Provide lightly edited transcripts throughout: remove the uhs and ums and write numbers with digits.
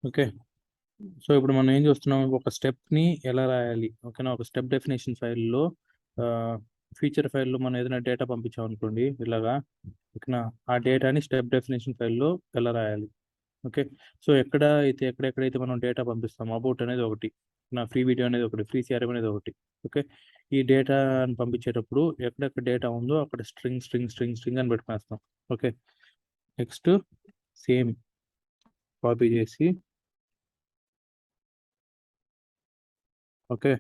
Okay. So, ఇప్పుడు మనం ఏం చూస్తున్నాం, ఒక స్టెప్‌ని ఎలా రాయాలి? ఓకేనా? ఒక స్టెప్ డెఫినిషన్ ఫైల్‌లో ఫీచర్ ఫైల్‌లో మనం ఏదైనా డేటా పంపించామనుకోండి ఇలాగా, ఓకేనా? ఆ డేటాని స్టెప్ డెఫినిషన్ ఫైల్‌లో ఎలా రాయాలి? ఓకే. సో, ఎక్కడెక్కడైతే మనం డేటా పంపిస్తామో అబౌట్ అనేది ఒకటి, నా ఫ్రీ వీడియో అనేది ఒకటి, ఫ్రీ సీఆర్ఎం అనేది ఒకటి. ఓకే. ఈ డేటాని పంపించేటప్పుడు ఎక్కడెక్కడ డేటా ఉందో అక్కడ స్ట్రింగ్ అని పెట్టుకునేస్తాం. ఓకే. నెక్స్ట్ సేమ్ కాపీ చేసి ఓకే.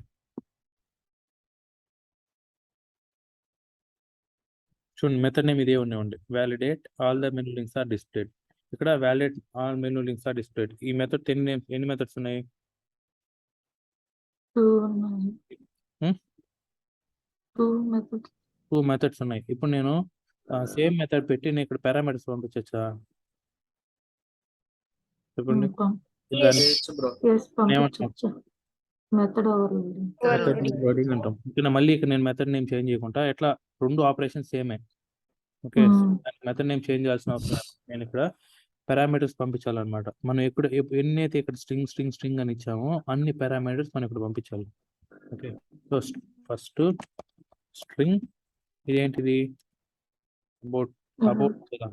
చూడండి, మెథడ్ నేమ్ ఇదే ఉండి validate all the menu links are displayed. ఇక్కడ validate all menu links are displayed. ఈ మెథడ్ ఎన్ని మెథడ్స్ ఉన్నాయి? 2 ఉన్నాయి. హ్మ్? 2 మెథడ్స్. 2 మెథడ్స్ ఉన్నాయి. ఇప్పుడు నేను సేమ్ మెథడ్ పెట్టి నేను ఇక్కడ పారామీటర్స్ పంపించచ్చా? చెప్పండి. దాన్ని ఏమంటాం? పంపించొచ్చు. Method overloading. మెథడ్ లోడింగ్ అంటాం. ఓకేనా? మళ్ళీ ఇక్కడ నేను మెథడ్ నేమ్ చేంజ్ చేయకుండా ఎట్లా 2 ఆపరేషన్స్ సేమే. ఓకే. దానికి మెథడ్ నేమ్ చేంజ్ చేయాల్సిన అవసరం లేదు. నేను ఇక్కడ పారామీటర్స్ పంపించాలన్నమాట. మనం ఎన్నైతే ఇక్కడ స్ట్రింగ్ అని ఇచ్చామో అన్ని పారామీటర్స్ మనం ఇక్కడ పంపించాలి. ఓకే. సో, ఫస్ట్ స్ట్రింగ్ ఇదేంటిది? అబౌట్ కదా.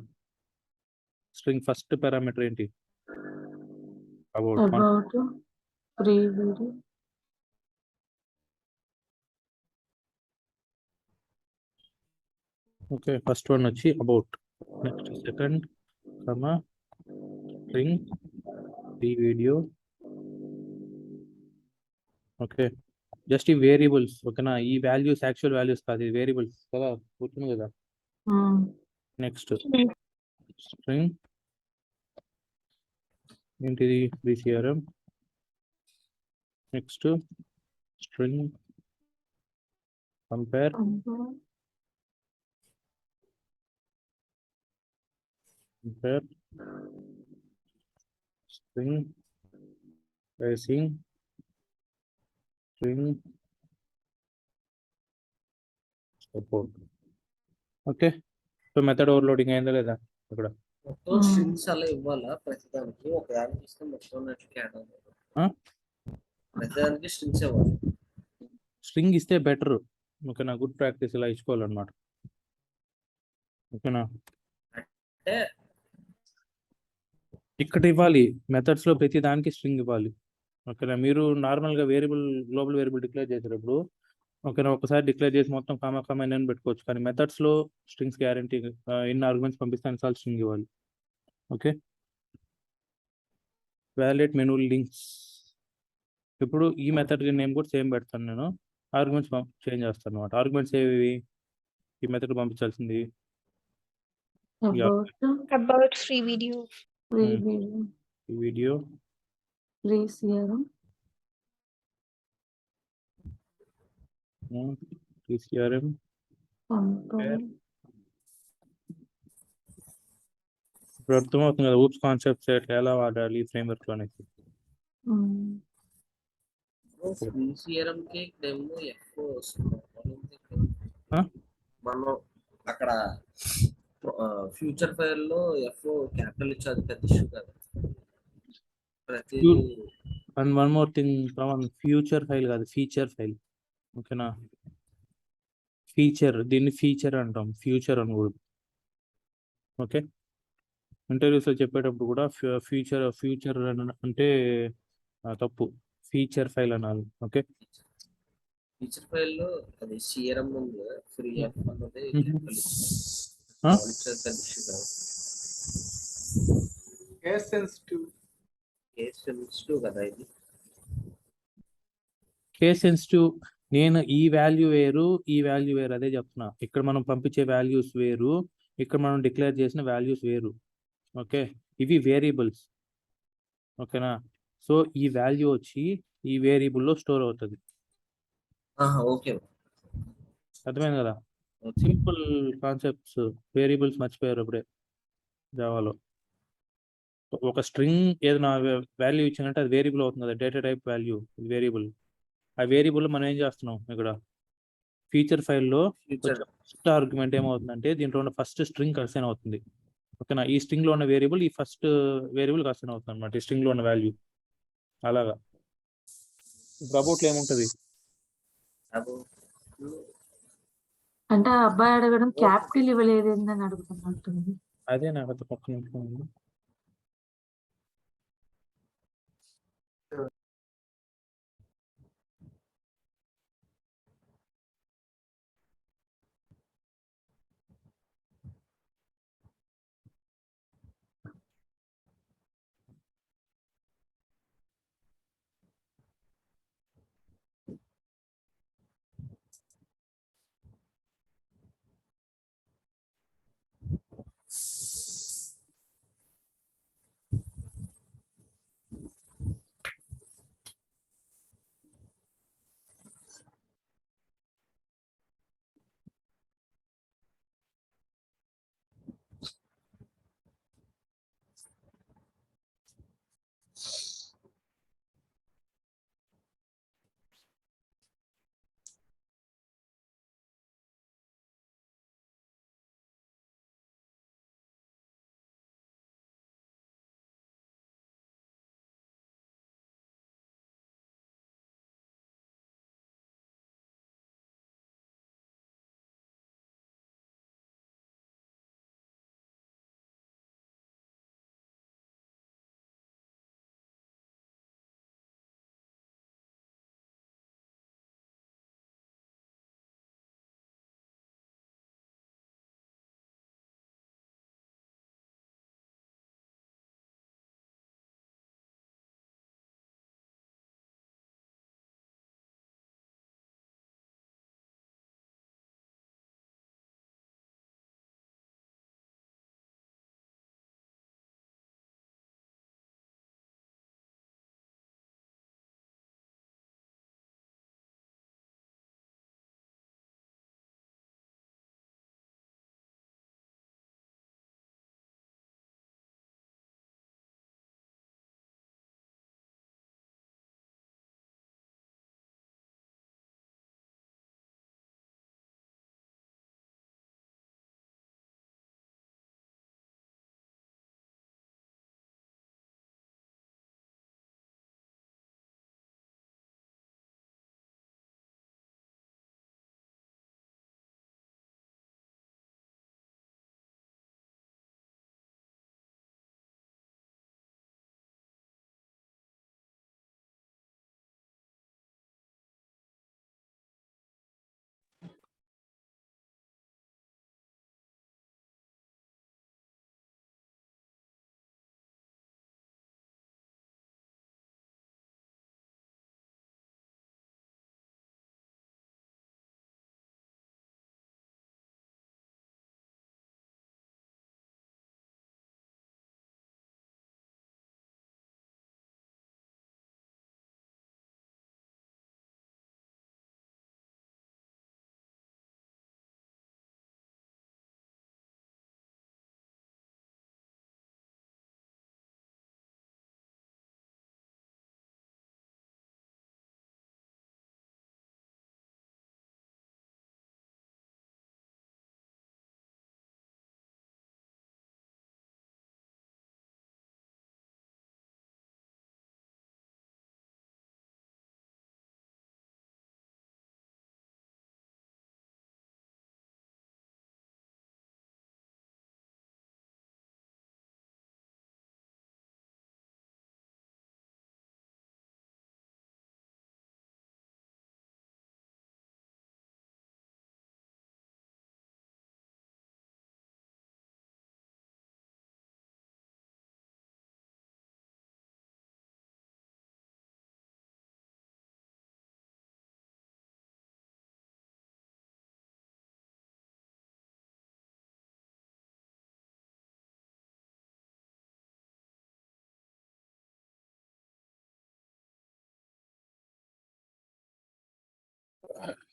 స్ట్రింగ్ ఫస్ట్ పారామీటర్ ఏంటి? About. Free video. Okay. First one వచ్చి about. Next second string free video. Okay. Just ఈ వేరియబుల్స్. ఓకేనా? ఈ వాల్యూస్ యాక్చువల్ వాల్యూస్ కాదు, ఇది వేరియబుల్స్ కదా, గుర్తుంది కదా. నెక్స్ట్ స్ట్రింగ్ ఏంటిది? BCRM. Next string compare. String tracing. String support. Okay. So, method overloading అయిందా లేదా ఇక్కడ? మొత్తం స్ట్రింగ్స్ అలా ఇవ్వాలా ప్రతిదానికి? ఒక దానికి ఇస్తే మొత్తం నెట్కి యాడ్ అవుతుంది. ప్రతిదానికి స్ట్రింగ్స్ ఇవ్వాలి. స్ట్రింగ్ ఇస్తే బెటర్. ఓకేనా? గుడ్ ప్రాక్టీస్ ఇలా ఇచ్చుకోవాలన్నమాట. ఓకేనా? అంటే ఇక్కడ ఇవ్వాలి, మెథడ్స్ లో ప్రతి దానికి స్ట్రింగ్ ఇవ్వాలి. ఓకేనా? మీరు నార్మల్ గా గ్లోబల్ వేరియబుల్ డిక్లేర్ చేసేటప్పుడు ఓకేనా, ఒకసారి డిక్లేర్ చేసి మొత్తం కామా ఎన్ని పెట్టుకోవచ్చు, కానీ మెథడ్స్ లో స్ట్రింగ్స్ గ్యారంటీ ఎన్ని ఆర్గ్యుమెంట్స్ పంపిస్తే అన్నిసార్లు స్ట్రింగ్ ఇవ్వాలి. ఓకే. Validate menu links. ఇప్పుడు ఈ మెథడ్ నేమ్ కూడా సేమ్ పెడతాను నేను. ఆర్గ్యుమెంట్స్ చేంజ్ చేస్తాను అనమాట. ఆర్గ్యుమెంట్స్ ఏవి ఈ మెథడ్ పంపించాల్సింది? About free video. Video. Free CRM. CRM. ఇప్పుడు అర్థమవుతుంది కదా ఊప్స్ కాన్సెప్ట్స్ ఎలా వాడాలి ఫ్రేమ్వర్క్ లో అనేది. BCRM కి డెమో ఎక్కువ వస్తుంది. మనం అక్కడ ఫ్యూచర్ ఫైల్ లో క్యాపిటల్ ఇచ్చేది పెద్ద ఇష్యూ కాదు. And one more thing, future file కాదు, ఫీచర్ ఫైల్. ఓకేనా? దీన్ని ఫీచర్ అంటాం, ఫ్యూచర్ అనకూడదు. ఓకే. ఇంటర్వ్యూస్ లో చెప్పేటప్పుడు కూడా ఫ్యూచర్ అంటే తప్పు, ఫీచర్ ఫైల్ అనాలి. ఓకే. ఫీచర్ ఫైల్ లో అది సిఆర్ఎం ఉంది, ఫ్రీ యాప్ అన్నది కేస్ సెన్సిటివ్ కదా ఇది. Case sensitive. నేను ఈ వాల్యూ వేరు అదే చెప్తున్నా. ఇక్కడ మనం పంపించే వాల్యూస్ వేరు, ఇక్కడ మనం డిక్లేర్ చేసిన వాల్యూస్ వేరు. ఓకే. ఇవి వేరియబుల్స్. ఓకేనా? సో ఈ వాల్యూ వచ్చి ఈ వేరియబుల్లో స్టోర్ అవుతుంది. అర్థమైంది కదా? Simple concepts. వేరియబుల్స్ మర్చిపోయారు అప్పుడే జావాలో. ఒక స్ట్రింగ్ ఏదైనా వాల్యూ ఇచ్చిందంటే అది వేరియబుల్ అవుతుంది కదా, డేటా టైప్ వాల్యూ వేరియబుల్. ఆ వేరియబుల్ మనం ఏం చేస్తున్నాం ఇక్కడ ఫీచర్ ఫైల్లో ఫస్ట్ ఆర్గ్యుమెంట్ ఏమవుతుందంటే దీంట్లో ఉన్న ఫస్ట్ స్ట్రింగ్ అసైన్ అవుతుంది. ఓకేనా. ఈ స్ట్రింగ్ లో ఉన్న వేరియబుల్ ఈ ఫస్ట్ వేరియబుల్ అసైన్ అవుతుంది అనమాట, ఈ స్ట్రింగ్ లో ఉన్న వాల్యూ. అలాగా ఇప్పుడు అబౌట్లో ఏముంటది? అంటే ఆ అబ్బాయి అడగడం క్యాపిటల్ ఇవ్వలేదు అని అడుగుతున్నట్టుంది. అదే నాకు అంత పక్కన ఉంటుంది.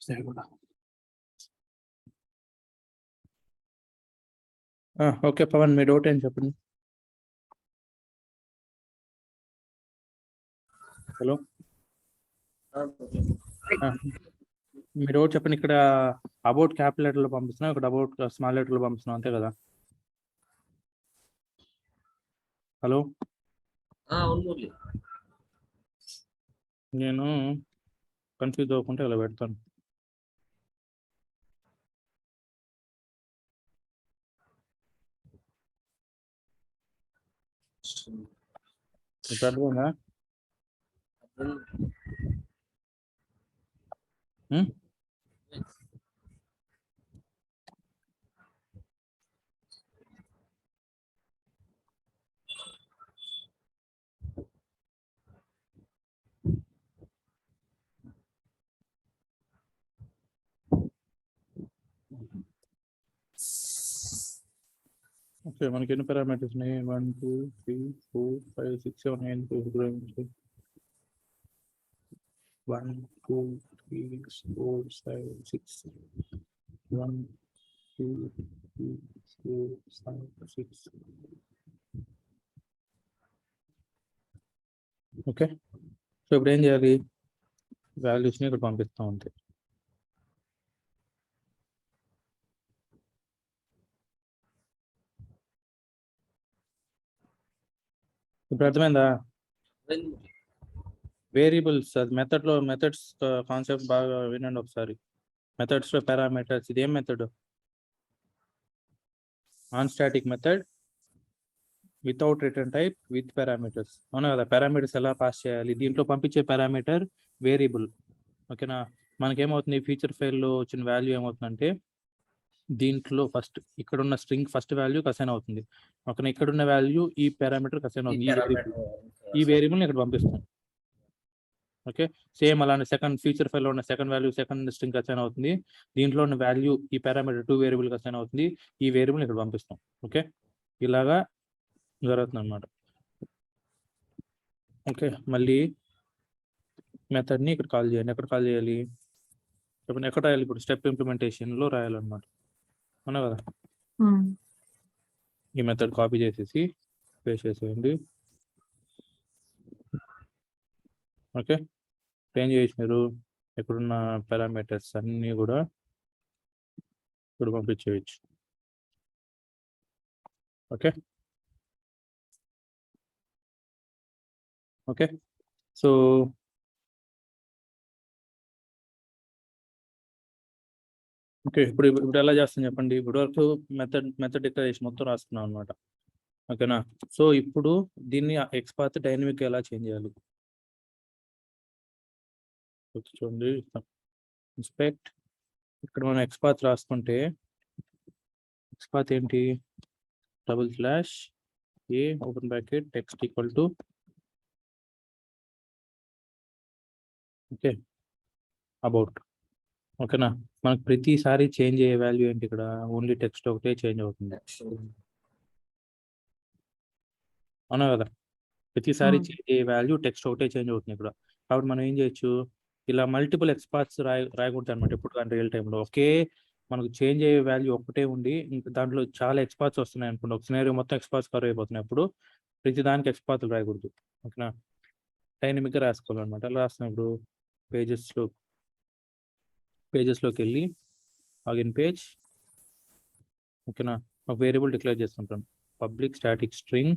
సరే కూడా. ఓకే పవన్, మీ డౌట్ ఏం చెప్పండి. హలో, మీ డౌట్ చెప్పండి. ఇక్కడ అబౌట్ క్యాపిటల్ లెటర్ లో పంపిస్తున్నాం, ఇక్కడ అబౌట్ స్మాల్ లెటర్ లో పంపిస్తున్నాం, అంతే కదా? హలో, అవును మురళి. నేను కన్ఫ్యూజ్ అవ్వకుంటే ఇలా పెడతాను. ఇప్పుడు అర్థమైందా? అర్థం. ఉం? ఓకే, మనకి ఎన్ని పారామీటర్స్ ఉన్నాయి? 1 2 3 4 5 6 7 8 9 1 2 3 4 5 6 1 2 3 4 5 6. ఓకే, సో ఇప్పుడు ఏం చేయాలి? వాల్యూస్ని ఇక్కడ పంపిస్తాం అంతే. ఇప్పుడు అర్థమైందా? వేరియబుల్స్, అది మెథడ్స్ కాన్సెప్ట్ బాగా వినండి ఒకసారి. మెథడ్స్ లో పారామీటర్స్, ఇదేం method? Non static method without return type with parameters. అవునా కదా? పారామీటర్స్ ఎలా పాస్ చేయాలి? దీంట్లో పంపించే పారామీటర్ వేరియబుల్. ఓకేనా? మనకేమవుతుంది, ఫీచర్ ఫైల్లో వచ్చిన వాల్యూ ఏమవుతుందంటే, దీంట్లో ఫస్ట్ ఇక్కడ ఉన్న స్ట్రింగ్ ఫస్ట్ వాల్యూకి అసైన్ అవుతుంది. ఓకేనా? ఇక్కడ ఉన్న వాల్యూ ఈ పారామీటర్కి అసైన్ అవుతుంది. ఈ వేరియబుల్ని ఇక్కడ పంపిస్తాం. ఓకే, సేమ్ అలానే సెకండ్ ఫీచర్ ఫైల్ లో ఉన్న second value second string assign అవుతుంది. దీంట్లో ఉన్న వాల్యూ ఈ పారామీటర్ 2 వేరియబుల్ కి అసైన్ అవుతుంది. ఈ వేరియబుల్ ఇక్కడ పంపిస్తాం. ఓకే, ఇలాగా జరుగుతుంది అనమాట. ఓకే, మళ్ళీ మెథడ్ ని ఇక్కడ కాల్ చేయండి. ఎక్కడ కాల్ చేయాలి? ఇప్పుడు ఎక్కడ రాయాలి? ఇప్పుడు స్టెప్ ఇంప్లిమెంటేషన్ లో రాయాలన్నమాట. అవునా కదా? ఈ మెథడ్ కాపీ చేసేసి పేస్ట్ చేసేయండి. ఓకే, ఏం చేసినారు? ఇక్కడున్న పారామీటర్స్ అన్ని కూడా ఇప్పుడు పంపించేయచ్చు. ఓకే ఓకే, సో ఓకే, ఇప్పుడు ఎలా చేస్తాం చెప్పండి. ఇప్పుడు వరకు మెథడ్ డిక్లరేషన్ మొత్తం రాసుకున్నాం అనమాట. ఓకేనా? సో ఇప్పుడు దీన్ని ఎక్స్పాత్ డైనమిక్ ఎలా చేంజ్ చేయాలి? చూడండి, ఇన్స్పెక్ట్. ఇక్కడ మనం ఎక్స్పాత్ రాసుకుంటే ఎక్స్పాత్ ఏంటి? /a open bracket text equal to okay about. ఓకేనా? మనకు ప్రతిసారి చేంజ్ అయ్యే వాల్యూ ఏంటి? ఇక్కడ ఓన్లీ టెక్స్ట్ ఒకటే చేంజ్ అవుతుంది. అవునా కదా? ప్రతిసారి చేంజ్ అయ్యే వాల్యూ టెక్స్ట్ ఒకటే చేంజ్ అవుతుంది ఇక్కడ. కాబట్టి మనం ఏం చేయొచ్చు, ఇలా మల్టిపుల్ ఎక్స్పాత్స్ రాయకూడదు అనమాట. ఎప్పుడు కానీ రియల్ టైంలో ఒకే మనకు చేంజ్ అయ్యే వాల్యూ ఒకటే ఉండి ఇంకా దాంట్లో చాలా ఎక్స్పాత్స్ వస్తున్నాయి అనుకోండి, ఒక సినారియో మొత్తం ఎక్స్పాత్స్ కవర్ అయిపోతున్నాయి. అప్పుడు ప్రతి దానికి ఎక్స్పాత్లు రాయకూడదు. ఓకేనా? డైనమిక్గా రాసుకోవాలన్నమాట. అలా రాస్తున్నప్పుడు పేజెస్లోకి వెళ్ళి లాగిన్ పేజ్. ఓకేనా? ఒక వేరియబుల్ డిక్లేర్ చేసుకుంటాం, పబ్లిక్ స్టాటిక్ స్ట్రింగ్.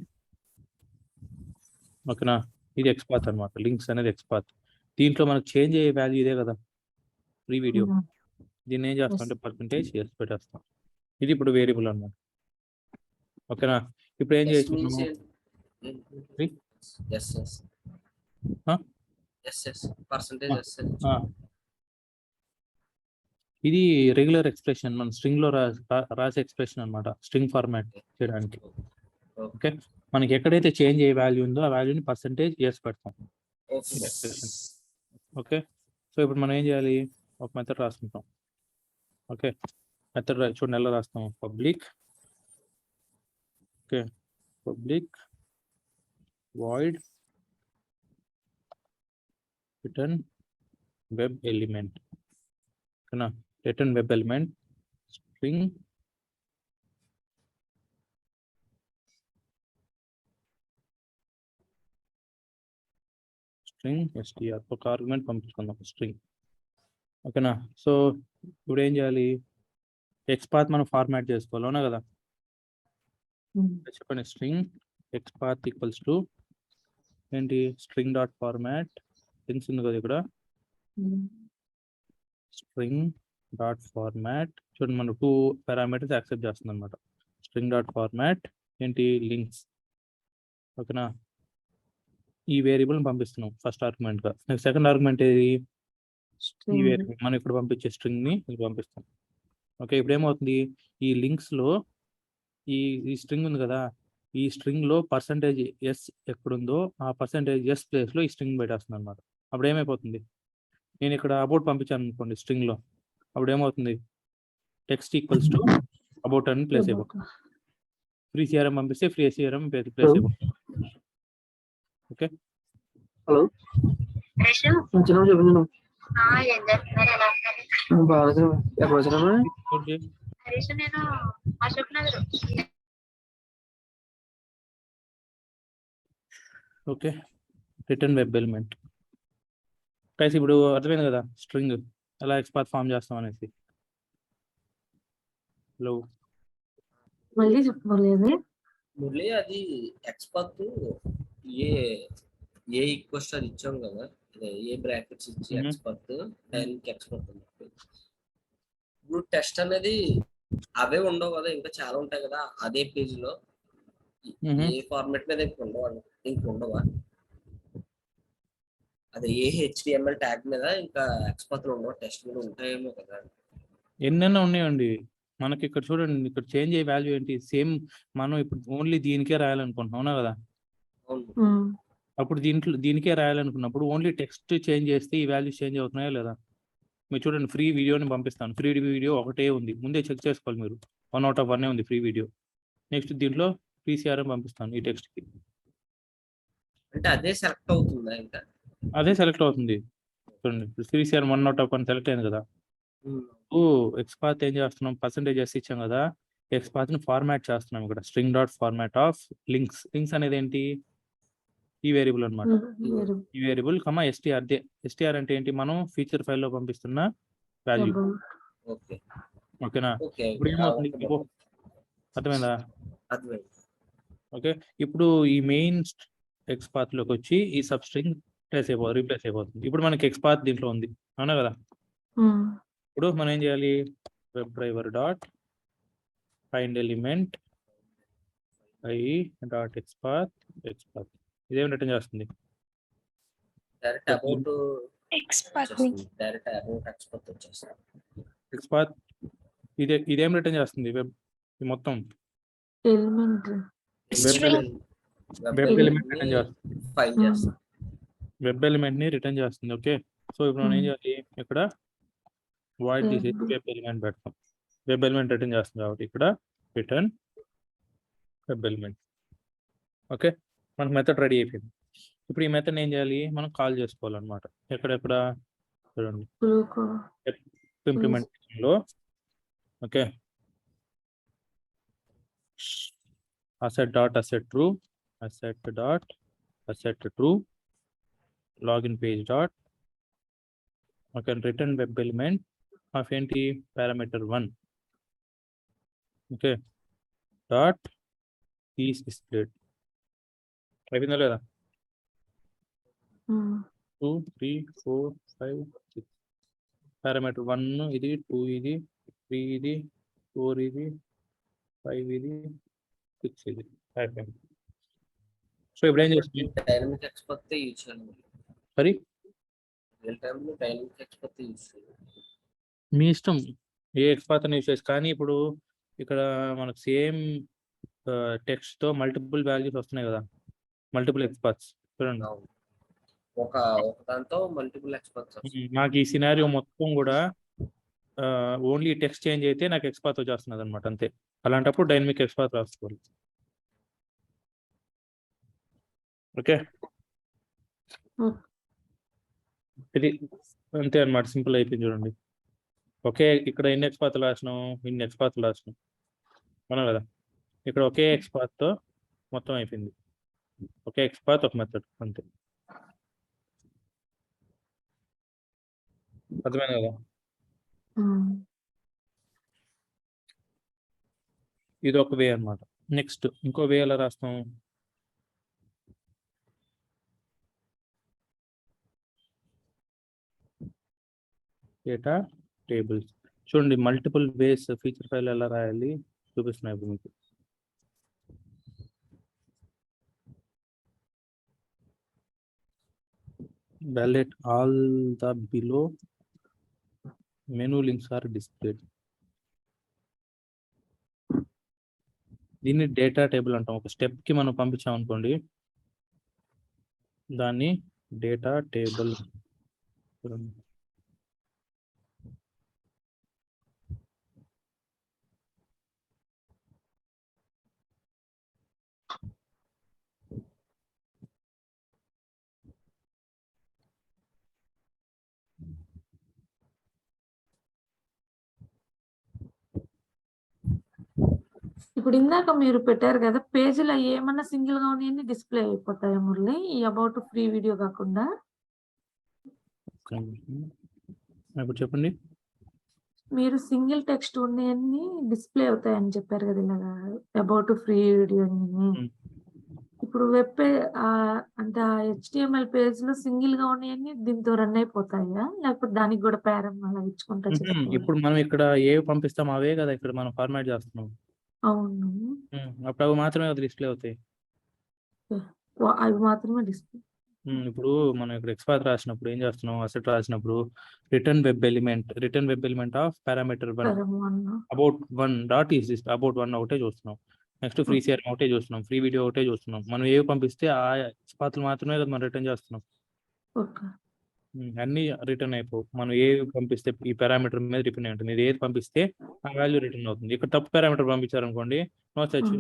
ఓకేనా? ఇది ఎక్స్పాత్ అనమాట. లింక్స్ అనేది ఎక్స్పాత్. దీంట్లో మనకు చేంజ్ అయ్యే వాల్యూ ఇదే కదా, ప్రీ వీడియో. దీన్ని ఏం చేస్తాం అంటే పర్సెంటేజ్ ఎస్ పెట్టేస్తాం. ఇది ఇప్పుడు వేరియబుల్ అనమాట. ఓకేనా? ఇప్పుడు ఏం చేయొచ్చు? ఇది రెగ్యులర్ ఎక్స్ప్రెషన్, మన స్ట్రింగ్ లో రాసే ఎక్స్ప్రెషన్ అనమాట, స్ట్రింగ్ ఫార్మాట్ చేయడానికి. ఓకే, మనకి ఎక్కడైతే చేంజ్ అయ్యే వాల్యూ ఉందో ఆ వాల్యూని పర్సెంటేజ్ ఎస్ పెడతాం. ఓకే, సో ఇప్పుడు మనం ఏం చేయాలి? ఒక మెథడ్ రాసుకుంటాం. ఓకే, మెథడ్ చూడండి ఎలా రాస్తాం. Public okay public void return web element. ఓకేనా? Return web element string str, ఒక ఆర్గ్యుమెంట్ పంపించుకుందాం స్ట్రింగ్. ఓకేనా? సో ఇప్పుడు ఏం చేయాలి? ఎక్స్పాత్ మనం ఫార్మాట్ చేసుకోవాలి. అవునా కదా? చెప్పండి, స్ట్రింగ్ XPath ఈక్వల్స్ టు ఏంటి స్ట్రింగ్ డాట్ ఫార్మాట్ లింక్స్ ఉంది కదా ఇక్కడ స్ట్రింగ్ డాట్ ఫార్మాట్ చూడండి మనకు 2 పారామీటర్స్ యాక్సెప్ట్ చేస్తుంది అనమాట. స్ట్రింగ్ డాట్ ఫార్మాట్ ఏంటి లింక్స్ ఓకేనా. ఈ వేరియబుల్ పంపిస్తున్నాం ఫస్ట్ ఆర్గ్యుమెంట్ గా. నెక్స్ట్ సెకండ్ ఆర్గ్యుమెంట్ ఏది ఈ స్ట్రింగ్ వేరియబుల్ మనం ఇప్పుడు పంపించే స్ట్రింగ్ ని ఇది పంపిస్తాం. ఓకే ఇప్పుడు ఏమవుతుంది ఈ లింక్స్ లో ఈ స్ట్రింగ్ ఉంది కదా ఈ స్ట్రింగ్ లో %s ఎక్కడుందో ఆ %s ప్లేస్ లో ఈ స్ట్రింగ్ పెట్టేస్తుంది అనమాట. అప్పుడు ఏమైపోతుంది నేను ఇక్కడ అబౌట్ పంపించాను అనుకోండి స్ట్రింగ్ లో అప్పుడు ఏమవుతుంది టెక్స్ట్ ఈక్వల్స్ టు అబౌట్ అని ప్లేస్ అయిపోతుంది. ఫ్రీ సిఆర్ఎం పంపిస్తే ఫ్రీ సిఆర్ఎం ప్లేస్ అయిపోతుంది. ఓకే హలో మంచిగా చెప్పండి నేను బాగా ఎక్కడ వచ్చినామా okay return web element guys ఇప్పుడు అర్థమైంది కదా స్ట్రింగ్ ఎలా XPath ఫామ్ చేస్తాం అనేసి. హలో మళ్ళీ చెప్పలేదు. మురళి అది XPath ఏ ఈక్వల్స్ అది ఇచ్చాం కదా ఏ బ్రాకెట్స్ ఇచ్చి XPath డైనమిక్ XPath అని చెప్పి. ఇప్పుడు టెస్ట్ అనేది అవే ఉండవు కదా ఇంకా చాలా ఉంటాయి కదా అదే పేజ్ లో ఏ ఫార్మాట్ మీద ఇంక ఉండవా అదే ఏ HTML ట్యాగ్ మీద ఇంకా XPath లో ఉండవు టెస్ట్ మీద ఉంటాయేమో కదా. ఎన్నెన్నో ఉన్నాయండి మనకి ఇక్కడ చూడండి ఇక్కడ చేంజ్ అయ్యే వాల్యూ ఏంటి సేమ్ మనం ఇప్పుడు ఓన్లీ దీనికే రాయాలనుకుంటున్నాం అవునా కదా. అవును అప్పుడు దీనికే రాయాలనుకున్నప్పుడు ఓన్లీ టెక్స్ట్ చేంజ్ చేస్తే ఈ వాల్యూస్ చేంజ్ అవుతున్నాయా లేదా. మీరు చూడండి ఫ్రీ వీడియోని పంపిస్తాను. ఫ్రీ వీడియో ఒకటే ఉంది ముందే చెక్ చేసుకోవాలి మీరు 1 out of 1 ఉంది ఫ్రీ వీడియో. నెక్స్ట్ దీంట్లో ఫ్రీ సిఆర్ఎం పంపిస్తాను ఈ టెక్స్ట్ కి. అంటే అదే సెలెక్ట్ అవుతుందా ఇంకా అదే సెలెక్ట్ అవుతుంది చూడండి free CRM 1 out of 1 select అయింది కదా. XPath ఏం చేస్తున్నాం %s ఇచ్చాం కదా XPath ని ఫార్మాట్ చేస్తున్నాం ఇక్కడ string dot format of links అనేది ఏంటి ఈ వేరియబుల్ అనమాట. ఈ వేరియబుల్ STR అంటే ఏంటి మనం ఫీచర్ ఫైల్లో పంపిస్తున్న వాల్యూ. ఓకే ఓకేనా ఓకే ఇప్పుడు ఏమవుతుంది అర్థమైందా. అర్థమైంది. ఓకే ఇప్పుడు ఈ మెయిన్ XPath లోకి వచ్చి ఈ సబ్ స్ట్రింగ్ రీప్లేస్ అయిపోతుంది. ఇప్పుడు మనకి XPath దీంట్లో ఉంది అవునా కదా. ఇప్పుడు మనం ఏం చేయాలి web driver dot find element XPath ఇదేం రిటర్న్ చేస్తుంది direct about XPath direct about XPath వచ్చేస్తుంది. XPath ఇదేం రిటర్న్ చేస్తుంది వెబ్ మొత్తం ఎలిమెంట్ వెబ్ ఎలిమెంట్ రిటర్న్ చేస్తుంది. ఫైల్ చేస్తాం వెబ్ ఎలిమెంట్ ని రిటర్న్ చేస్తుంది. ఓకే సో ఇప్పుడు మనం ఏం చేయాలి ఇక్కడ వాయిడ్ తీసేసి వెబ్ ఎలిమెంట్ పెడతాం. వెబ్ ఎలిమెంట్ రిటర్న్ చేస్తుంది కాబట్టి ఇక్కడ రిటర్న్ వెబ్ ఎలిమెంట్. ఓకే మనకు మెథడ్ రెడీ అయిపోయింది. ఇప్పుడు ఈ మెథడ్ ఏం చేయాలి మనం కాల్ చేసుకోవాలన్నమాట. ఎక్కడెక్కడ చూడండి ఇంప్లిమెంటేషన్ లో okay asset true login page dot okay return web element of ఏంటి parameter 1 okay dot is displayed అయిపోయిందా లేదా 2 3 4 5 6 parameter 1 ఇది 2 ఇది 3 ఇది 4 ఇది 5 ఇది 6 ఇది అయిపోయింది. సో ఇప్పుడు ఏం చేస్తుంది డైనమిక్ XPath యూజ్ చేయాలి. సరే రియల్ టైమ్ లో డైనమిక్ XPath యూజ్ చేయాలి. మీ ఇష్టం ఏ XPath అని యూజ్ చేసి కానీ ఇప్పుడు ఇక్కడ మనకు సేమ్ టెక్స్ట్ తో మల్టిపుల్ వాల్యూస్ వస్తున్నాయి కదా మల్టిపుల్ XPaths చూడండి. ఒక దాంతో మల్టిపుల్ XPaths నాకు ఈ సినారియో మొత్తం కూడా ఓన్లీ టెక్స్ట్ చేంజ్ అయితే నాకు XPath వచ్చేస్తున్నది అనమాట అంతే. అలాంటప్పుడు డైనమిక్ XPath రాసుకోవాలి. ఓకే ఇది అంతే అనమాట సింపుల్ అయిపోయింది చూడండి. ఓకే ఇక్కడ ఎన్ని XPath రాసినాం ఇన్ని XPath రాసినాం అవునా కదా. ఇక్కడ ఒకే XPath తో మొత్తం అయిపోయింది. ఒకే XPath ఒక మెథడ్ అంతే. అర్థమైంది కదా. ఇది ఒక వే అనమాట. నెక్స్ట్ ఇంకో వే ఎలా రాస్తాం డేటా టేబుల్స్. చూడండి మల్టిపుల్ వేస్ ఫీచర్ ఫైల్ ఎలా రాయాలి చూపిస్తున్నాయి ఇప్పుడు మీకు. Validate all the below menu links are displayed. దీన్ని డేటా టేబుల్ అంటాం. ఒక స్టెప్ కి మనం పంపించాం అనుకోండి, దాన్ని డేటా టేబుల్. ఇప్పుడు ఇందాక మీరు పెట్టారు కదా పేజీలో ఏమన్నా సింగిల్ గా ఉన్నాయని డిస్ప్లే అయిపోతాయి మురళి, ఈ అబౌట్ ఫ్రీ వీడియో కాకుండా. ఇప్పుడు చెప్పండి. మీరు సింగిల్ టెక్స్ట్ ఉన్నాయన్ని డిస్ప్లే అవుతాయని చెప్పారు కదా ఇలాగా అబౌట్ ఫ్రీ వీడియో అని. ఇప్పుడు వెబ్ అంటే ఆ HTML పేజ్ లో సింగిల్ గా ఉన్నాయన్ని దీంతో రన్ అయిపోతాయా, లేకపోతే దానికి కూడా పేరం అలా ఇచ్చుకుంటా చేసుకోవాలా? ఇప్పుడు మనం ఇక్కడ ఏవి పంపిస్తాం అవే కదా ఇక్కడ మనం ఫార్మాట్ చేస్తున్నాం. అవును, అప్పుడు అవి మాత్రమే డిస్ప్లే అవుతాయి. అవి మాత్రమే డిస్ప్లే. ఇప్పుడు మనం ఇక్కడ ఎక్స్పాత్ రాసినప్పుడు ఏం చేస్తున్నాం, అసెట్ రాసినప్పుడు return web element of parameter 1 about 1 dot is this about 1 ఒకటే చూస్తున్నాం. నెక్స్ట్ ఫ్రీ సిఆర్ఎం ఒకటే చూస్తున్నాం, ఫ్రీ వీడియో ఒకటే చూస్తున్నాం. మనం ఏవి పంపిస్తే ఆ ఎక్స్పాత్లు మాత్రమే కదా మనం రిటర్న్ చేస్తున్నాం. అన్ని రిటర్న్ అయిపోవు. మనం ఏవి పంపిస్తే ఈ పారామీటర్ మీద డిపెండ్ అయి ఉంటుంది. ఇది ఏది పంపిస్తే ఆ వాల్యూ రిటర్న్ అవుతుంది. ఇక్కడ తప్పు పారామీటర్ పంపించారనుకోండి, no such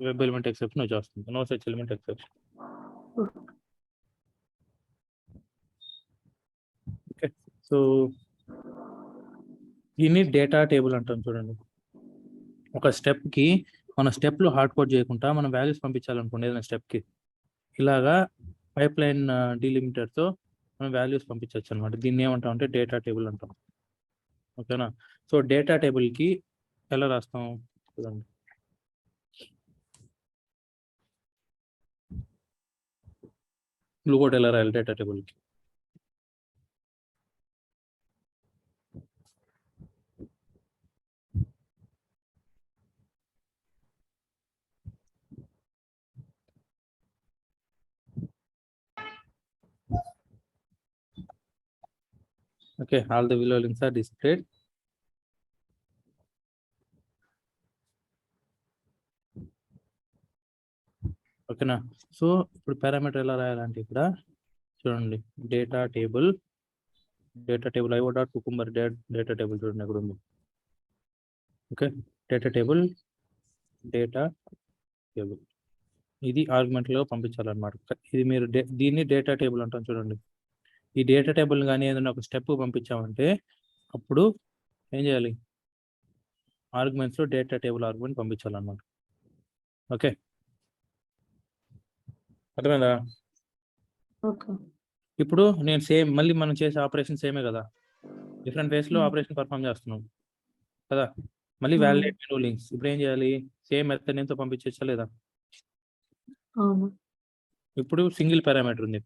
web element exception వచ్చేస్తుంది. No such element exception. Okay, so దీన్ని డేటా టేబుల్ అంటాం. చూడండి, ఒక స్టెప్ కి మన స్టెప్ లో హార్డ్ కోడ్ చేయకుండా మనం వాల్యూస్ పంపించాలనుకోండి ఏదైనా స్టెప్ కి, ఇలాగా పైప్ లైన్ డీలిమిటర్ తో మనం వాల్యూస్ పంపించవచ్చు అనమాట. దీన్ని ఏమంటాం అంటే డేటా టేబుల్ అంటాం. ఓకేనా? సో డేటా టేబుల్ కి ఎలా రాస్తాం చూడండి. బ్లూ కోడ్ ఎలా రాయాలి డేటా టేబుల్ కి? Okay, all the below links are displayed. ఓకేనా? సో ఇప్పుడు పారామీటర్ ఎలా రాయాలంటే ఇక్కడ చూడండి, data table IO dot cucumber data table చూడండి అక్కడ ఉంది. ఓకే, డేటా టేబుల్ ఇది ఆర్గ్యుమెంట్ లో పంపించాలన్నమాట. ఇది మీరు దీన్ని డేటా టేబుల్ అంటాం. చూడండి, ఈ డేటా టేబుల్ కానీ ఏదైనా ఒక స్టెప్ పంపించామంటే అప్పుడు ఏం చేయాలి, ఆర్గ్యుమెంట్స్ లో డేటా టేబుల్ ఆర్గ్యుమెంట్ పంపించాలన్నమాట. ఓకే, అర్థమైందా? ఇప్పుడు నేను మళ్ళీ మనం చేసే ఆపరేషన్ సేమే కదా, డిఫరెంట్ వేస్ లో ఆపరేషన్ పర్ఫామ్ చేస్తున్నాం కదా. మళ్ళీ వ్యాలిడేట్ మెనూ లింక్స్ ఇప్పుడు ఏం చేయాలి, సేమ్ మెథడ్ నేమ్తో పంపించచ్చా లేదా? ఇప్పుడు సింగిల్ పారామీటర్ ఉంది.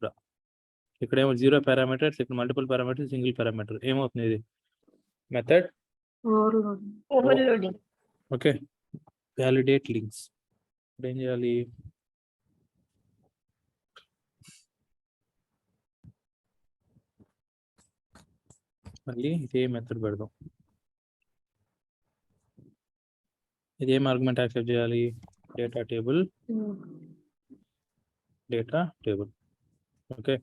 ఇక్కడ ఏమో 0 పారామీటర్స్, ఇక్కడ మల్టిపుల్ పారామీటర్స్, సింగిల్ పారామీటర్. ఏమవుతుంది ఇది method overloading. Okay, validate links ఇప్పుడు ఏం చేయాలి, మళ్ళీ ఇదే మెథడ్ పెడదాం. ఇదేం ఆర్గ్యుమెంట్ యాక్సెప్ట్ చేయాలి, డేటా టేబుల్. ఓకే,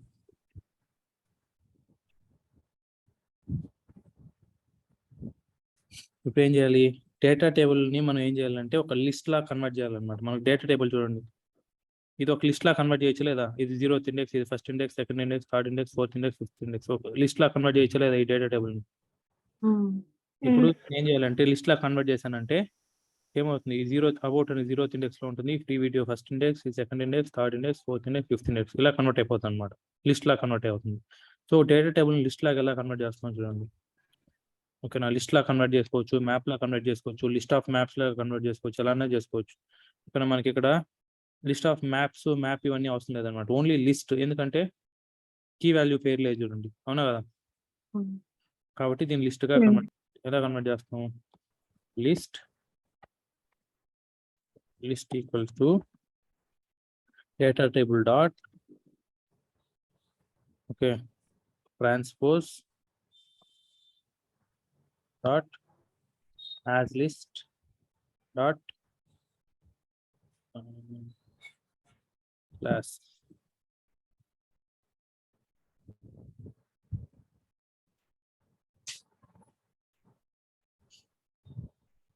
ఇప్పుడు ఏం చేయాలి, డేటా టేబుల్ ని మనం ఏం చేయాలంటే ఒక లిస్ట్ లా కన్వర్ట్ చేయాలన్నమాట. మనకు డేటా టేబుల్ చూడండి, ఇది ఒక లిస్ట్ లా కన్వర్ట్ చేయొచ్చు లేదా? ఇది 0th ఇండెక్స్, ఇది first index, second index, third index, fourth index, fifth index. List లా కన్వర్ట్ చేయొచ్చు లేదా ఈ డేటా టేబుల్ ని? ఇప్పుడు ఏం చేయాలంటే లిస్ట్ లా కన్వర్ట్ చేశానంటే ఏమవుతుంది, ఈ 0th అబౌట్ అని 0th ఇండెక్స్ లో ఉంటుంది, free video first index, second index, third index, fourth index, fifth index, ఇలా కన్వర్ట్ అయిపోతుంది అనమాట. లిస్ట్ లా కన్వర్ట్ అవుతుంది. సో డేటా టేబుల్ లిస్ట్ లాగా ఎలా కన్వర్ట్ చేస్తాం చూడండి. ఓకేనా, లిస్ట్ లా కన్వర్ట్ చేసుకోవచ్చు, మ్యాప్ లా కన్వర్ట్ చేసుకోవచ్చు, list of maps law convert చేసుకోవచ్చు, అలానే చేసుకోవచ్చు. ఇక్కడ మనకి ఇక్కడ లిస్ట్ ఆఫ్ మ్యాప్స్, మ్యాప్ ఇవన్నీ అవసరం లేదనమాట, ఓన్లీ లిస్ట్. ఎందుకంటే కీ వాల్యూ పేరు లేదు చూడండి, అవునా కదా? కాబట్టి దీన్ని లిస్ట్గా ఎలా కన్వర్ట్ చేస్తాము? List equals to data table dot okay transpose dot as list dot class.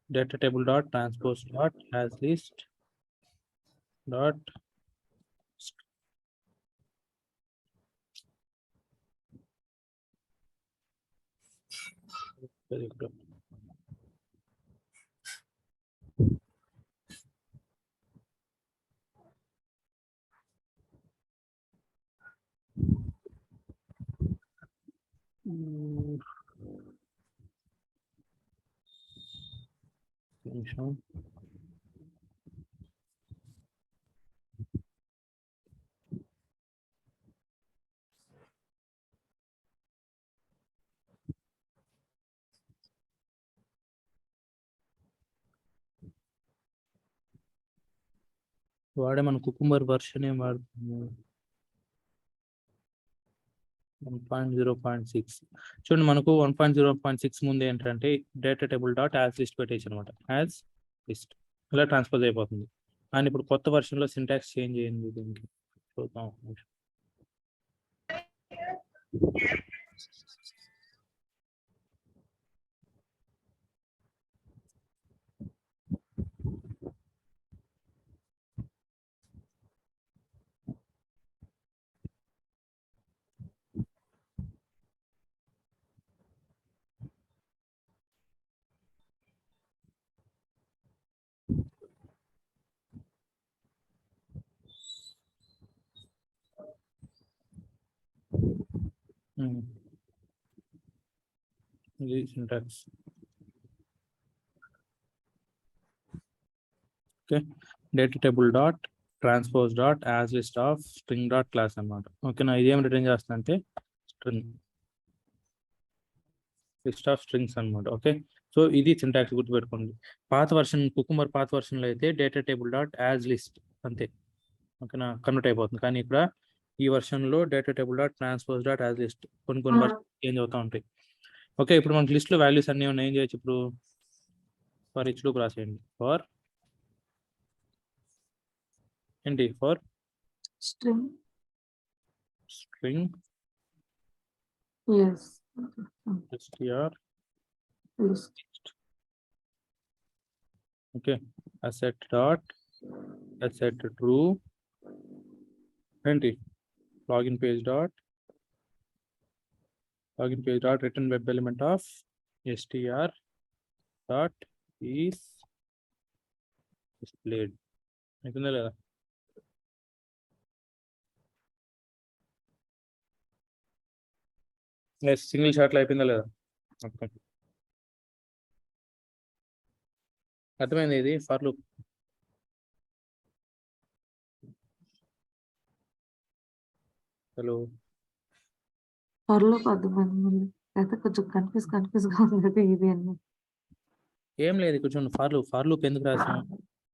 Data table dot transpose dot as list dot very good. నిమిషం. మన కుకుంబర్ వర్షన్ ఏం వాడుతున్నాము? 1.0.6. చూడండి మనకు 1.0.6 ముందు ఏంటంటే data table dot as list పెట్టేసి అనమాట. యాజ్ లిస్ట్ ఇలా ట్రాన్స్పోజ్ అయిపోతుంది. అండ్ ఇప్పుడు కొత్త వర్షన్లో సింటాక్స్ చేంజ్ అయ్యింది. దీనికి చూద్దాం. ఇది syntax. Okay data table dot transpose dot as list of string dot class అనమాట. ఓకేనా, ఇదేం రిటర్న్ చేస్తుందంటే స్ట్రింగ్ లిస్ట్ ఆఫ్ స్ట్రింగ్స్ అనమాట. ఓకే, సో ఇది సింటాక్స్ గుర్తుపెట్టుకోండి. పాత వర్షన్ కుకుంబర్ పాత వర్షన్లో అయితే data table dot as list అంతే. ఓకేనా, కన్వర్ట్ అయిపోతుంది. కానీ ఇక్కడ ఈ వర్షన్లో data table dot transpose dot as list కొన్ని వర్షన్ చేంజ్ అవుతూ ఉంటాయి. ఓకే, ఇప్పుడు మనకి లిస్ట్లో వాల్యూస్ అన్నీ ఉన్నాయి. ఏం చేయొచ్చు ఇప్పుడు? ఫర్ ఈచ్ లూప్ రాసేయండి. ఫర్ ఏంటి? For string str list. Okay asset dot asset true ఏంటి? Login page dot return web element of str dot is displayed. అయిపోయిందా లేదా? సింగిల్ షాట్లో అయిపోయిందా లేదా? అర్థమైంది. ఇది ఫర్ లూప్. హలో, త్వరలో అర్థమైంది. అయితే కొంచెం కన్ఫ్యూజ్ గా ఉంది ఇది అన్ని. ఏం లేదు కొంచెం ఫర్ లూప్ ఎందుకు రాసాం?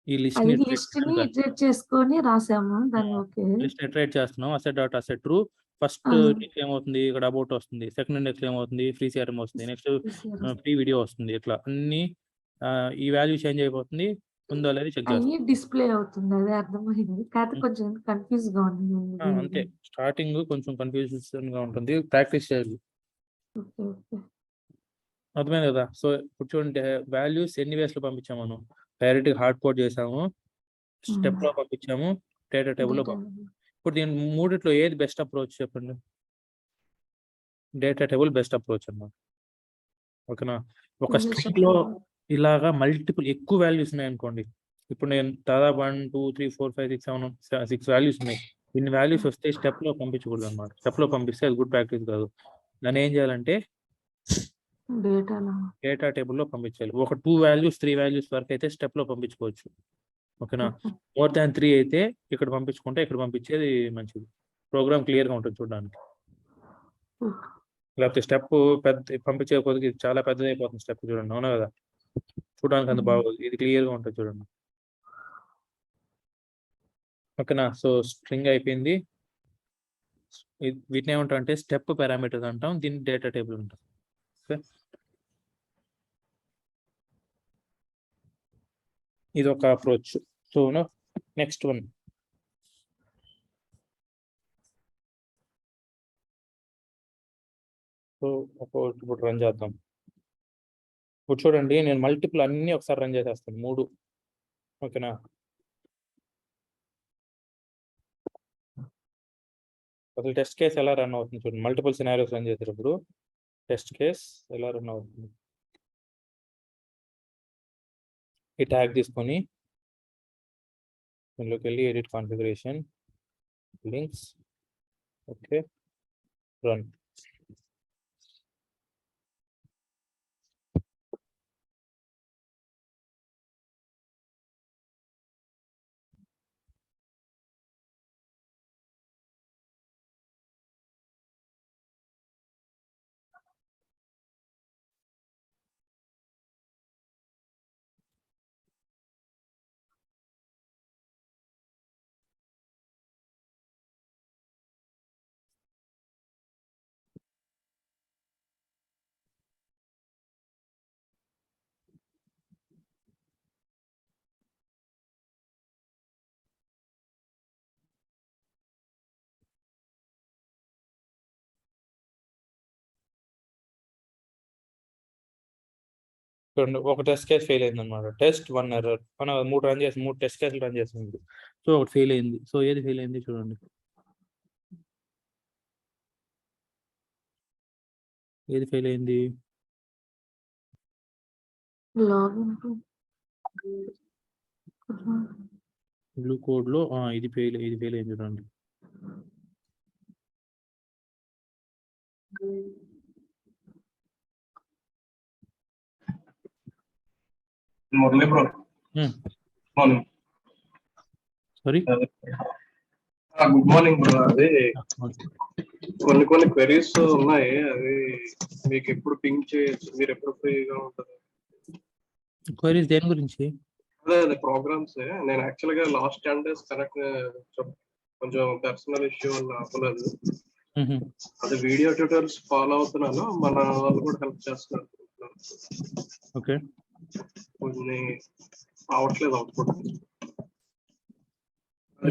ఈ లిస్ట్ అది లిస్ట్ ని ఇటరేట్ చేసుకొని రాసాము దాన్ని. ఓకే, లిస్ట్ ఇటరేట్ చేస్తున్నాం. Asset dot assert true. First index ఏమవుతుంది? ఇక్కడ అబౌట్ వస్తుంది. సెకండ్ ఇండెక్స్ ఏమవుతుంది? ఫ్రీ సిఆర్ఎం వస్తుంది. నెక్స్ట్ ఫ్రీ వీడియో వస్తుంది. ఇట్లా అన్ని ఈ వాల్యూ చేంజ్ అయిపోతుంది. ఉందో లేదు చెక్ చేస్తాం. అయ్యి డిస్ప్లే అవుతుంది. అదే అర్థమైంది. కాకపోతే కొంచెం కన్ఫ్యూజ్ గా ఉంది. అంతే, స్టార్టింగ్ కొంచెం కన్ఫ్యూజన్ గా ఉంటుంది. ప్రాక్టీస్ చేయాలి. ఓకే ఓకే, అర్థమైంది కదా? సో ఇప్పుడు చూడండి, వాల్యూస్ ఎన్ని వేస్ లో పంపించాము మనం? డైరెక్ట్ హార్డ్ కోడ్ చేసాము, స్టెప్ లో పంపించాము, డేటా టేబుల్ లో పంపించాము. ఇప్పుడు దీని మూడిట్లో ఏది బెస్ట్ అప్రోచ్ చెప్పండి? డేటా టేబుల్ బెస్ట్ అప్రోచ్ అన్నమాట. ఓకేనా, ఒక స్ట్రింగ్ లో ఇలాగా మల్టిపుల్ ఎక్కువ వాల్యూస్ ఉన్నాయి అనుకోండి. ఇప్పుడు నేను దాదాపు 1 2 3 4 5 6 7 6 వాల్యూస్ ఉన్నాయి. ఇన్ని వాల్యూస్ వస్తే స్టెప్ లో పంపించకూడదు అనమాట. స్టెప్ లో పంపిస్తే అది గుడ్ ప్రాక్టీస్ కాదు. దాన్ని ఏం చేయాలంటే డేటా టేబుల్లో పంపించాలి. ఒక 2 వాల్యూస్ 3 వాల్యూస్ వరకు అయితే స్టెప్ లో పంపించుకోవచ్చు. ఓకేనా, మోర్ దాన్ 3 అయితే ఇక్కడ పంపించుకుంటే ఇక్కడ పంపించేది మంచిది. ప్రోగ్రామ్ క్లియర్ గా ఉంటుంది చూడడానికి. లేకపోతే స్టెప్ పెద్ద పంపించే కొద్దికి ఇది చాలా పెద్దది అయిపోతుంది స్టెప్ చూడండి, అవునా కదా? చూడడానికి అంత బాగోదు, ఇది క్లియర్గా ఉంటుంది చూడండి. ఓకేనా? సో స్ట్రింగ్ అయిపోయింది. వీటిని ఏమంటాం అంటే స్టెప్ పారామీటర్స్ అంటాం, దీన్ని డేటా టేబుల్ అంటాం. ఓకే, ఇది ఒక approach. So next one, so ఇప్పుడు రన్ చేద్దాం. ఇప్పుడు చూడండి, నేను మల్టిపుల్ అన్ని ఒకసారి రన్ చేసేస్తాను, 3. ఓకేనా? అసలు టెస్ట్ కేస్ ఎలా రన్ అవుతుంది చూడండి, మల్టిపుల్ సినారియోస్ రన్ చేసేటప్పుడు టెస్ట్ కేస్ ఎలా రన్ అవుతుంది. ఈ ట్యాగ్ తీసుకొని దీనిలోకి వెళ్ళి edit configuration links, okay, run. చూడండి, ఒక టెస్ట్ కేస్ ఫెయిల్ అయింది అనమాట. Test 1 error. మనం 3 రన్ చేసి 3 టెస్ట్ కేసులు రన్ చేసింది. సో ఒకటి ఫెయిల్ అయింది. సో ఏది ఫెయిల్ అయింది చూడండి, ఏది ఫెయిల్ అయింది? లాగిన్ బ్లూ కోడ్ లో ఇది ఫెయిల్ అయింది చూడండి. Murali bro, morning. Sorry, good morning bro. అది కొన్ని క్వెరీస్ ఉన్నాయి, అవి మీకు ఎప్పుడు పింక్ చేయొచ్చు, మీరు ఎప్పుడు ఫ్రీగా ఉంటారు? క్వైరీస్ దేని గురించి? అదే ప్రోగ్రామ్స్. నేను యాక్చువల్ గా లాస్ట్ 10 days కనెక్ట్, కొంచెం పర్సనల్ ఇష్యూ వల్ల అవ్వలేదు. అది వీడియో ట్యూటోరియల్స్ ఫాలో అవుతున్నాను, మన వాళ్ళు కూడా హెల్ప్ చేస్తున్నారు. ఓకే, కొన్ని రావట్లేదు అవుట్పుట్.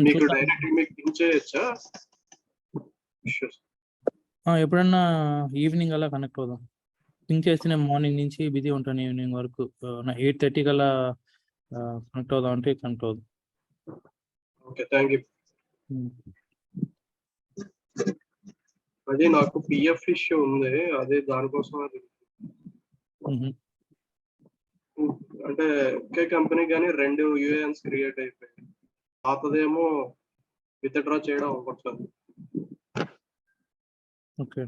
మీకు డైరెక్ట్ మీకు పింక్ చేయొచ్చా? ఎప్పుడన్నా ఈవినింగ్ అలా కనెక్ట్ అవుదాం. థింక్ చేస్తే నేను మార్నింగ్ నుంచి బిజీ ఉంటాను, ఈవినింగ్ వరకు. 8:30 కల్లా కనెక్ట్ అవుదాం అంటే కనెక్ట్ అవుదాం. Okay, thank you. అది నాకు పిఎఫ్ ఇష్యూ ఉంది, అదే దానికోసం. అది అంటే ఒకే కంపెనీ కానీ 2 యూఏఎన్స్ క్రియేట్ అయిపోయాయి. పాతదేమో విత్డ్రా చేయడం అవ్వట్లేదు. ఓకే,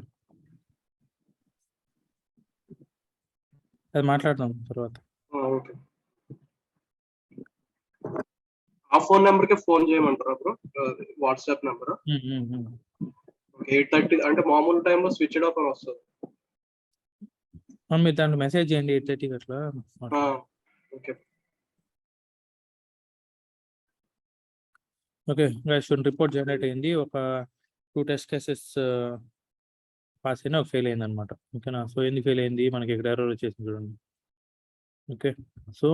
అది మాట్లాడదాం తర్వాత. ఓకే, ఆ ఫోన్ నెంబర్ కి ఫోన్ చేయమంటారా బ్రో? వాట్సాప్ నెంబర్ 8:30 అంటే మామూలు టైంలో స్విచ్ ఆఫ్ అని వస్తుంది. మీరు దాంట్లో మెసేజ్ చేయండి 8:30 అట్లా. Okay okay guys, report generate అయింది. ఒక 2 టెస్ట్ కేసెస్ పాస్ అయినా ఒక ఫెయిల్ అయింది అనమాట. ఓకేనా? సో ఎందుకు ఫెయిల్ అయింది, మనకి ఇక్కడ ఎర్రర్ వచ్చేసింది చూడండి. ఓకే, సో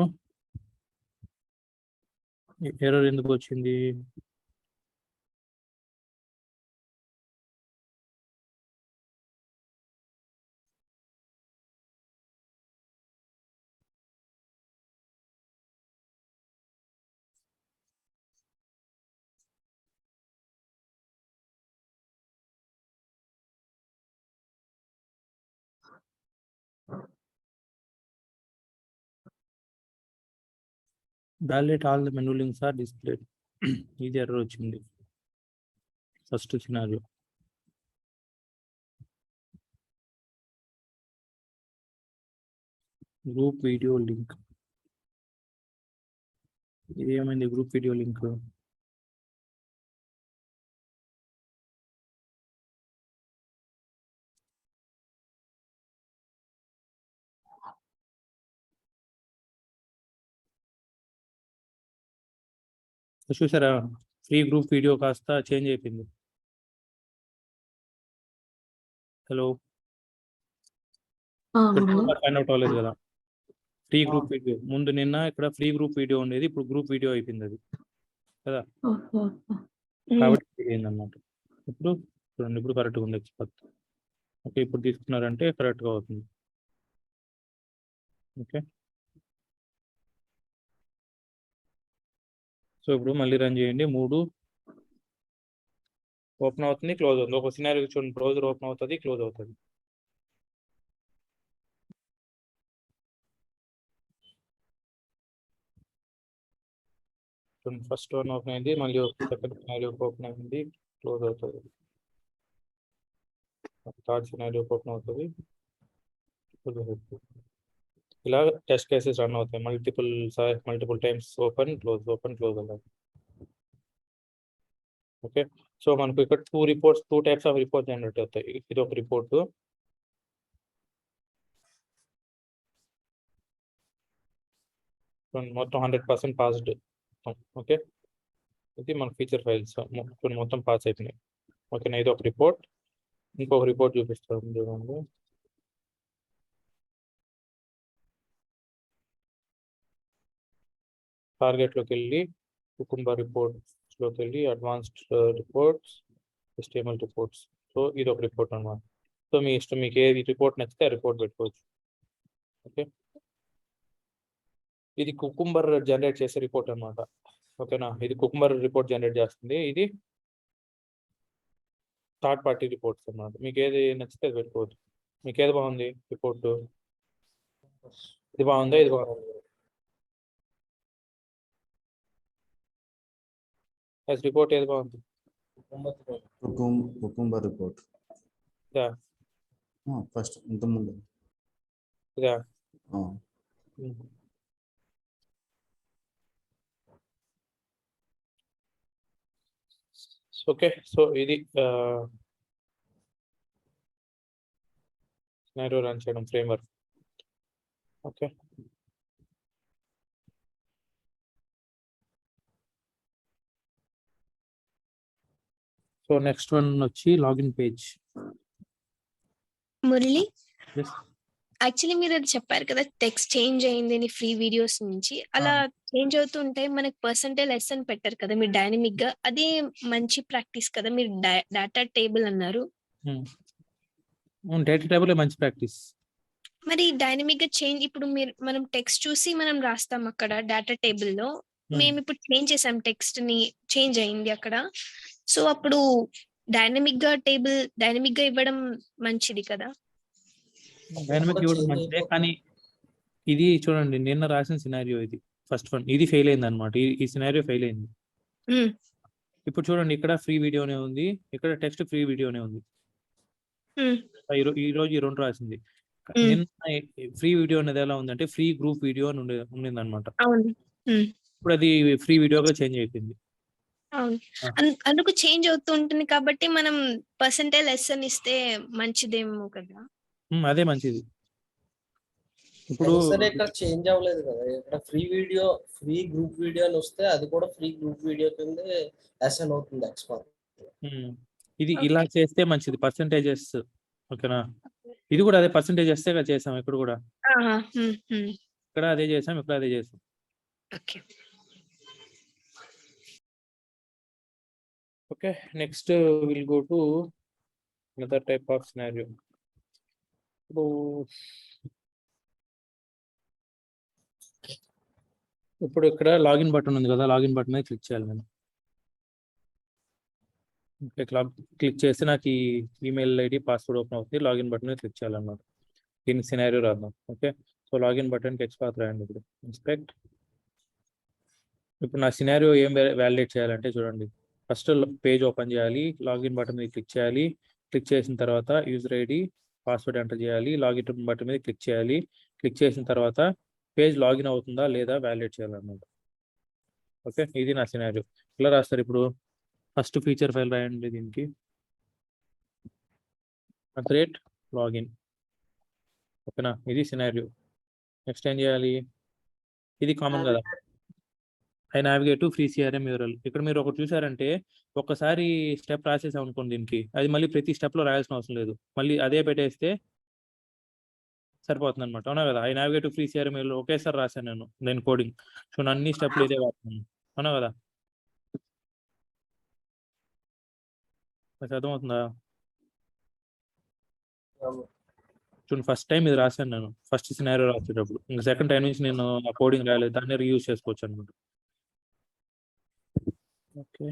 ఎర్రర్ ఎందుకు వచ్చింది? Validate all the menu links are displayed. ఇది ఎర్రర్ వచ్చింది first scenario. Group video link, ఇది ఏమైంది? గ్రూప్ వీడియో లింక్ చూసారా ఫ్రీ గ్రూప్ వీడియో కాస్త చేంజ్ అయిపోయింది. హలో ఫైండ్ అవుట్ అవ్వలేదు కదా. ఫ్రీ గ్రూప్ వీడియో ముందు నిన్న ఇక్కడ ఫ్రీ గ్రూప్ వీడియో ఉండేది, ఇప్పుడు గ్రూప్ వీడియో అయిపోయింది అది కదా. కాబట్టి అయిందన్నమాట. ఇప్పుడు చూడండి, ఇప్పుడు కరెక్ట్గా ఉంది ఎక్స్పర్ట్. ఓకే, ఇప్పుడు తీసుకున్నారంటే కరెక్ట్గా అవుతుంది. ఓకే, సో ఇప్పుడు మళ్ళీ రన్ చేయండి. 3 ఓపెన్ అవుతుంది, క్లోజ్ అవుతుంది. ఒక సినారీ చూడండి, బ్రౌజర్ ఓపెన్ అవుతుంది, క్లోజ్ అవుతుంది. ఫస్ట్ వన్ ఓపెన్ అయింది, మళ్ళీ సెకండ్ సినారీ ఓపెన్ అయింది, క్లోజ్ అవుతుంది. థర్డ్ సినారీ ఓపెన్ అవుతుంది, క్లోజ్ అవుతుంది. ఇలా టెస్ట్ కేసెస్ రన్ అవుతాయి మల్టిపుల్ టైమ్స్. ఓపెన్ క్లోజ్ అలాగే. ఓకే, సో మనకు ఇక్కడ 2 టైప్స్ ఆఫ్ రిపోర్ట్ జనరేట్ అవుతాయి. ఇది ఒక రిపోర్ట్, మొత్తం 100% పాస్డ్. ఓకే, ఇది మన ఫీచర్ ఫైల్స్ మొత్తం పాస్ అయిపోయినాయి. ఓకేనా, ఇది ఒక రిపోర్ట్. ఇంకొక రిపోర్ట్ చూపిస్తాను చూడండి. టార్గెట్లోకి వెళ్ళి కుకుంబర్ రిపోర్ట్స్లోకి వెళ్ళి advanced reports, HTML reports. So ఇది ఒక రిపోర్ట్ అన్నమాట. సో మీ ఇష్టం, మీకు ఏది రిపోర్ట్ నచ్చితే ఆ రిపోర్ట్ పెట్టుకోవచ్చు. ఓకే, ఇది కుకుంబర్ జనరేట్ చేసే రిపోర్ట్ అన్నమాట. ఓకేనా, ఇది కుకుంబర్ రిపోర్ట్ జనరేట్ చేస్తుంది. ఇది థర్డ్ పార్టీ రిపోర్ట్స్ అన్నమాట. మీకు ఏది నచ్చితే అది పెట్టుకోవచ్చు. మీకు ఏది బాగుంది రిపోర్ట్? ఇది బాగుందా, ఇది బాగుంది? రిపోర్ట్ ఏది బాగుంది? కుకుంబర్ రిపోర్ట్ ఇదా? ఫస్ట్ ఇంత ముందు ఇదా? ఓకే, సో ఇది సినారియో రన్ చేయడం framework. Okay, so next one వచ్చి లాగిన్ పేజ్. మురళి, యాక్చువల్లీ మీరు అది చెప్పారు కదా, టెక్స్ట్ చేంజ్ అయింది అని ఫ్రీ వీడియోస్ నుంచి. అలా చేంజ్ అవుతుంటే మనకి పర్సంటేజ్ లెస్ అని పెట్టారు కదా మీరు డైనమిక్ గా. అదే మంచి ప్రాక్టీస్ కదా. మీరు డేటా టేబుల్ అన్నారు, డేటా టేబుల్ మంచి ప్రాక్టీస్. మరి డైనమిక్ గా చేంజ్ ఇప్పుడు మనం టెక్స్ట్ చూసి మనం రాస్తాం అక్కడ డేటా టేబుల్ లో. మేము ఇప్పుడు చేంజ్ చేసాం, టెక్స్ట్ ని చేంజ్ అయింది అక్కడ. సో అప్పుడు డైనమిక్ గా ఇవ్వడం మంచిది కదా. డైనమిక్ ఇవ్వడం మంచిదే, కానీ ఇది చూడండి, నిన్న రాసిన సినారియో ఇది ఫస్ట్ వన్, ఇది ఫెయిల్ అయింది అనమాట. ఈ సినారియో ఫెయిల్ అయింది. ఇప్పుడు చూడండి, ఇక్కడ ఫ్రీ వీడియోనే ఉంది, ఇక్కడ టెక్స్ట్ ఫ్రీ వీడియోనే ఉంది. ఈ రోజు ఈ 2 రాసింది. నిన్న ఫ్రీ వీడియో అనేది ఎలా ఉందంటే ఫ్రీ గ్రూప్ వీడియో అని ఉండింది అనమాట. ఇప్పుడు అది ఫ్రీ వీడియోగా చేంజ్ అయిపోయింది. అందుకు చేంజ్ అవుతూ ఉంటుంది కాబట్టి మనం పర్సంటేజ్ లెస్ అని ఇస్తే మంచిదేమో కదా. అదే మంచిది. ఇప్పుడు సరే, ఇక్కడ చేంజ్ అవ్వలేదు కదా. ఇక్కడ ఫ్రీ గ్రూప్ వీడియో అని వస్తే అది కూడా ఫ్రీ గ్రూప్ వీడియో కింద అసైన్ అవుతుంది ఎక్స్పర్ట్. ఇది ఇలా చేస్తే మంచిది, పర్సంటేజెస్. ఓకేనా, ఇది కూడా అదే పర్సంటేజ్ చేస్తే చేసాం. ఇక్కడ కూడా ఇక్కడ అదే చేసాం, ఇక్కడ అదే చేసాం. Okay, next will go to another type of scenario. ఇప్పుడు ఇక్కడ లాగిన్ బటన్ ఉంది కదా, లాగిన్ బటన్ మీద క్లిక్ చేయాలి నేను. క్లిక్ చేస్తే నాకు ఈ ఈమెయిల్ ఐడి పాస్వర్డ్ ఓపెన్ అవుతుంది. లాగిన్ బటన్ మీద క్లిక్ చేయాలన్నమాట. దీనికి సినారియో రాద్దాం. ఓకే, సో లాగిన్ బటన్కి ఎక్స్పాత్ రాయండి. ఇప్పుడు ఇన్స్పెక్ట్. ఇప్పుడు నా సినారియో ఏం వ్యాలిడేట్ చేయాలంటే చూడండి, ఫస్ట్ పేజ్ ఓపెన్ చేయాలి, లాగిన్ బటన్ మీద క్లిక్ చేయాలి. క్లిక్ చేసిన తర్వాత యూజర్ ఐడి పాస్వర్డ్ ఎంటర్ చేయాలి. లాగిన్ బటన్ మీద క్లిక్ చేయాలి. క్లిక్ చేసిన తర్వాత పేజ్ లాగిన్ అవుతుందా లేదా వ్యాలిడేట్ చేయాలన్నమాట. ఓకే, ఇది నా సినారియో. ఇలా రాస్తారు. ఇప్పుడు ఫస్ట్ ఫీచర్ ఫైల్ రాయండి దీనికి, @login. ఓకేనా, ఇది సినారియో. నెక్స్ట్ ఏం చేయాలి? ఇది కామన్ కదా, I navigate to free CRM URL. ఇక్కడ మీరు ఒకటి చూసారంటే ఒక్కసారి స్టెప్ రాసేసాం అనుకోండి దీనికి, అది మళ్ళీ ప్రతి స్టెప్ లో రాయాల్సిన అవసరం లేదు, మళ్ళీ అదే పెట్టేస్తే సరిపోతుంది అనమాట. అవునా కదా? I navigate to free CRM URL ఒకేసారి రాశాను నేను కోడింగ్. సో అన్ని స్టెప్లు ఇదే వాడుతున్నాను. అవునా కదా? అర్థమవుతుందా? చూడండి, ఫస్ట్ టైం ఇది రాశాను నేను, ఫస్ట్ సినారియో రాసేటప్పుడు. ఇంకా సెకండ్ టైం నుంచి నేను ఆ కోడింగ్ రాయలేదు, దాన్ని రీయూజ్ చేసుకోవచ్చు అనమాట. ఓకే,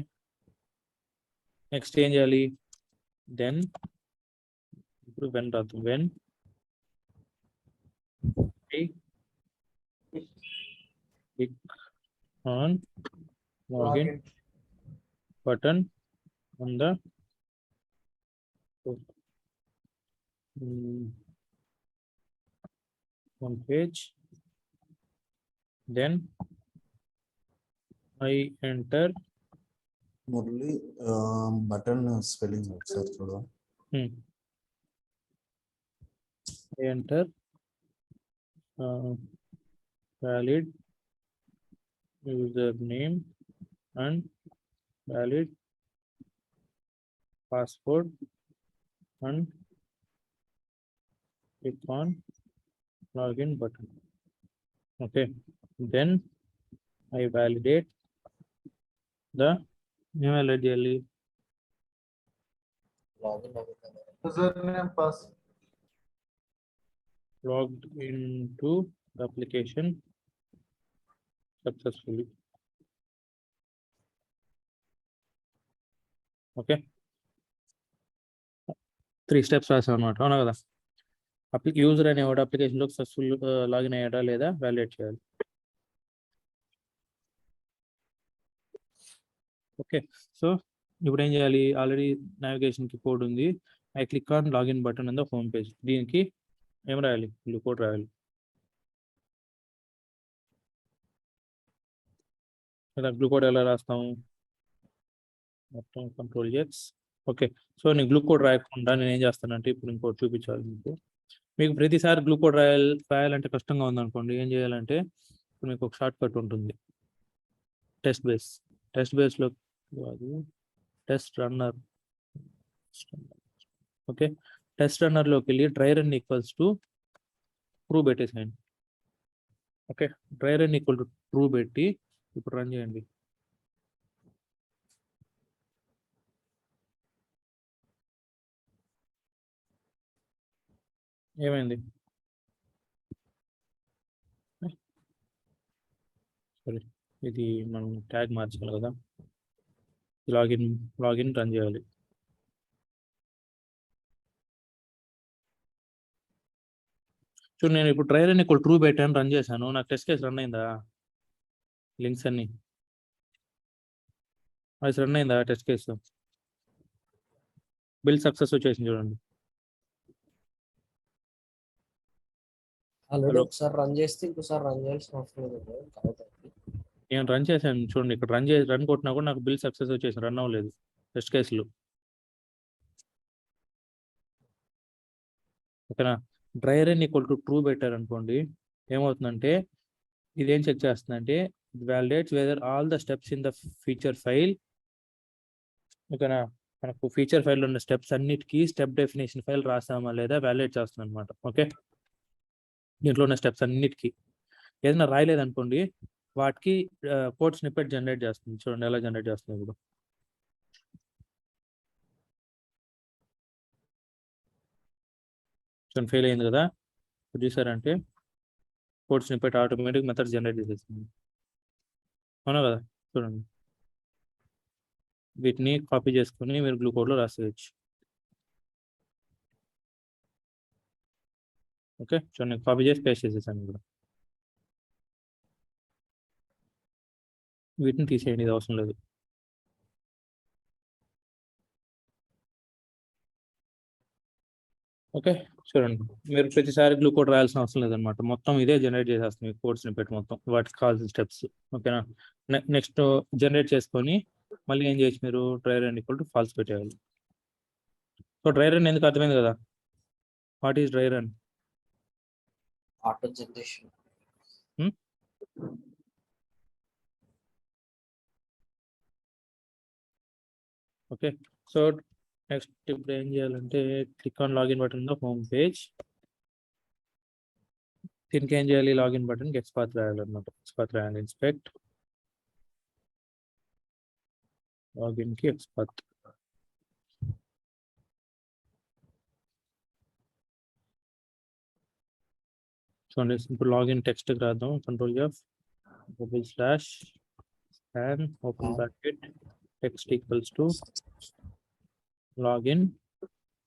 నెక్స్ట్ ఏం చేయాలి? దెన్ ఇప్పుడు వెన్ రాద్దాం. When click on login button on the one page, then I enter Murali button spelling ఒకసారి చూడవా? I enter valid username and valid password and click on login button. Okay, then I validate the email ID. Login అవుతుంది. username pass Logged into the application successfully. Okay, 3 steps రాసాం అనమాట. అవునా కదా? User అనేవాడు అప్లికేషన్లో successful login అయ్యాడా లేదా validate చేయాలి. Okay, so ఇప్పుడు ఏం చేయాలి? ఆల్రెడీ నావిగేషన్కి కోడ్ ఉంది. I click on login button in the home page. దీనికి ఏం రాయాలి? కోడ్ రాయాలి కదా. కోడ్ ఎలా రాస్తాము? మొత్తం కంట్రోల్ ఎక్స్. ఓకే, సో నేను కోడ్ రాయకుండా నేను ఏం చేస్తానంటే ఇప్పుడు ఇంకోటి చూపించాలి మీకు ప్రతిసారి కోడ్ రాయాలంటే కష్టంగా ఉందనుకోండి, ఏం చేయాలంటే ఇప్పుడు మీకు ఒక షార్ట్ కట్ ఉంటుంది, టెస్ట్ బేస్లో కాదు, టెస్ట్ రన్నర్. ఓకే, టెస్ట్ రన్నర్లోకి వెళ్ళి dry run equals to true పెట్టేసేయండి. Okay, dry run equal to true పెట్టి ఇప్పుడు రన్ చేయండి. ఏమైంది? సరే, ఇది మనం ట్యాగ్ మార్చాలి కదా. లాగిన్ రన్ చేయాలి. చూడు, నేను ఇప్పుడు డ్రై రన్ ఈక్వల్ ట్రూ పెట్టాను, రన్ చేశాను, నాకు టెస్ట్ కేసు రన్ అయిందా? లింక్స్ అన్ని అది రన్ అయిందా? టెస్ట్ కేసు బిల్ సక్సెస్ వచ్చేసింది చూడండి. ఆల్రెడీ ఒకసారి రన్ చేస్తే ఇంకోసారి రన్ చేయాల్సిన అవసరం లేదు. నేను రన్ చేశాను చూడండి, ఇక్కడ రన్ కొట్టినా కూడా నాకు బిల్ సక్సెస్ వచ్చేసింది, రన్ అవ్వలేదు టెస్ట్ కేసులు. ఓకేనా? Dry run equal to true పెట్టారు అనుకోండి, ఏమవుతుందంటే ఇదేం చెక్ చేస్తుందంటే validates whether all the steps in the feature file. ఓకేనా? మనకు ఫీచర్ ఫైల్లో ఉన్న స్టెప్స్ అన్నిటికీ స్టెప్ డెఫినేషన్ ఫైల్ రాసామా లేదా వ్యాలిడేట్ చేస్తుంది అనమాట. ఓకే, దీంట్లో ఉన్న స్టెప్స్ అన్నిటికీ ఏదైనా రాయలేదనుకోండి, వాటికి కోడ్ స్నిప్పెట్ జనరేట్ చేస్తుంది. చూడండి ఎలా జనరేట్ చేస్తుంది ఇప్పుడు. చూడండి, ఫెయిల్ అయింది కదా. ఇప్పుడు చూసారంటే code snippet automatic method generate చేసేస్తుంది. అవునా కదా? చూడండి, వీటిని కాపీ చేసుకుని మీరు కోడ్లో రాసేయచ్చు. ఓకే, చూడండి, కాపీ చేసి పేస్ట్ చేసేసాను ఇప్పుడు. వీటిని తీసేయండి, ఇది అవసరం లేదు. ఓకే, చూడండి, మీరు ప్రతిసారి కోడ్ రాయాల్సిన అవసరం లేదనమాట, మొత్తం ఇదే జనరేట్ చేసేస్తుంది కోడ్స్ని పెట్టి మొత్తం వాటికి కావాల్సిన స్టెప్స్. ఓకేనా? నెక్స్ట్ జనరేట్ చేసుకొని మళ్ళీ ఏం చేయొచ్చు, మీరు dry run equal to falls పెట్టేయాలి. సో డ్రై రన్ ఎందుకు అర్థమైంది కదా? What is dry run? Auto generation. Okay, so next ఇప్పుడు ఏం చేయాలంటే click on login button the home page. దీనికి ఏం చేయాలి, లాగిన్ బటన్ ఎక్స్పాత్ రాయాలన్నమాట. ఎక్స్పాత్ రాయాలి, ఇన్స్పెక్ట్ లాగిన్ కి ఎక్స్పాత్. చూడండి ఇప్పుడు లాగిన్ టెక్స్ట్ రాద్దాం, control F /span open bracket text equals to login.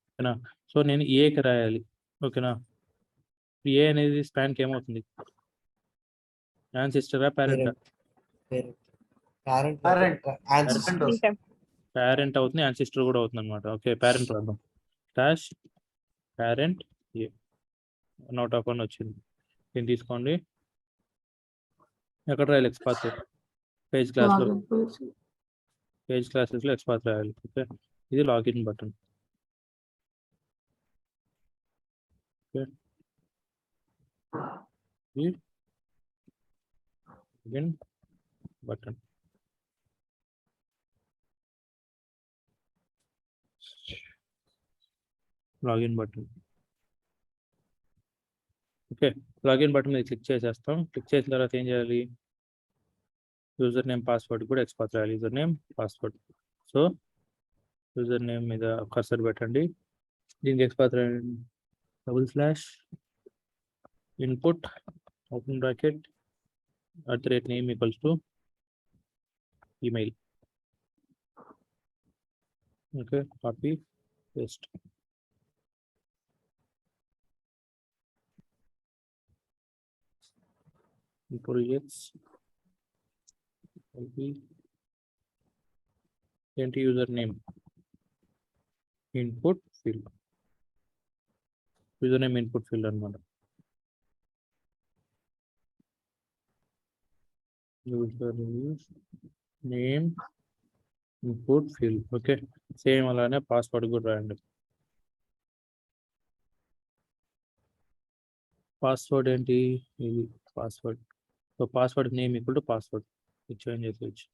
ఓకేనా, సో నేను ఏకి రాయాలి. ఓకేనా, ఏ అనేది స్పాన్ కి ఏమవుతుంది, యాన్సిస్టరా పేరెంటా? పేరెంట్ అవుతుంది, యాన్సిస్టర్ కూడా అవుతుంది అనమాట. ఓకే, పేరెంట్ రాద్దాం, dash parent a note of అని వచ్చింది. దీన్ని తీసుకోండి, ఎక్కడ రాయాలి ఎక్స్పాత్, పేజ్ క్లాస్లో, లాగిన్ పేజ్. పేజ్ క్లాసెస్లో ఎక్స్పాత్ రాయాలి. ఓకే, ఇది లాగిన్ బటన్. ఓకే, ఇది login button. Login button. Okay, login button మీద క్లిక్ చేసేస్తాం. క్లిక్ చేసిన తర్వాత ఏం చేయాలి, యూజర్ నేమ్ పాస్వర్డ్ కూడా ఎక్స్పాత్ రాయాలి. User name password. So user name మీద కర్సర్ పెట్టండి, దీనికి ఎక్స్పాత్ రాయండి, /input open bracket @name equals to email. Okay, copy paste. Control X ఏంటి user name input field, user name input field అనమాట. User name input field. Okay, same అలానే password కూడా రాయండి. Password ఏంటి, ఇది password. So password name equal to password, change చేసేయచ్చు.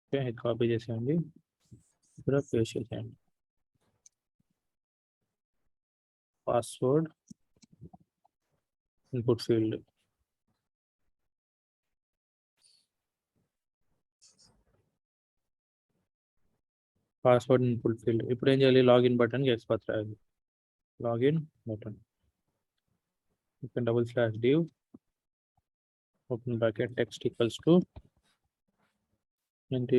Okay, ఇది copy చేసేయండి, ఇక్కడ పేస్ట్ చేసేయండి. Password input field. Password input field. ఇప్పుడు ఏం చేయాలి, లాగిన్ బటన్ ఎక్స్పాత్ రాయాలి. లాగిన్ బటన్, ఇక్కడ /div open bracket text equals to ఏంటి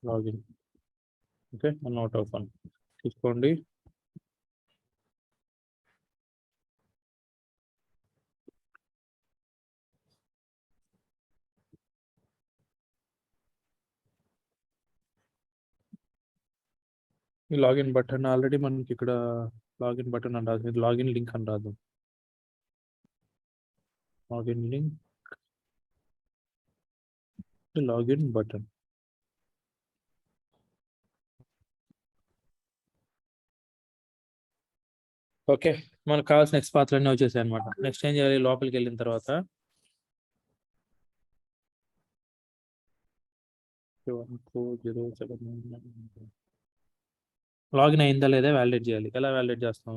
login. Okay, note of one తీసుకోండి. ఈ లాగిన్ బటన్ ఆల్రెడీ మనకి ఇక్కడ లాగిన్ బటన్ అని రాదు, ఇది లాగిన్ లింక్ అని రాదు. Login link, login button. Okay, మనకు కావాల్సిన ఎక్స్పాత్ అన్నీ వచ్చేసాయి అనమాట. నెక్స్ట్ ఏం చేయాలి, లోపలికి వెళ్ళిన తర్వాత లాగిన్ అయిందా లేదా వ్యాలిడేట్ చేయాలి. ఎలా వ్యాలిడేట్ చేస్తాం,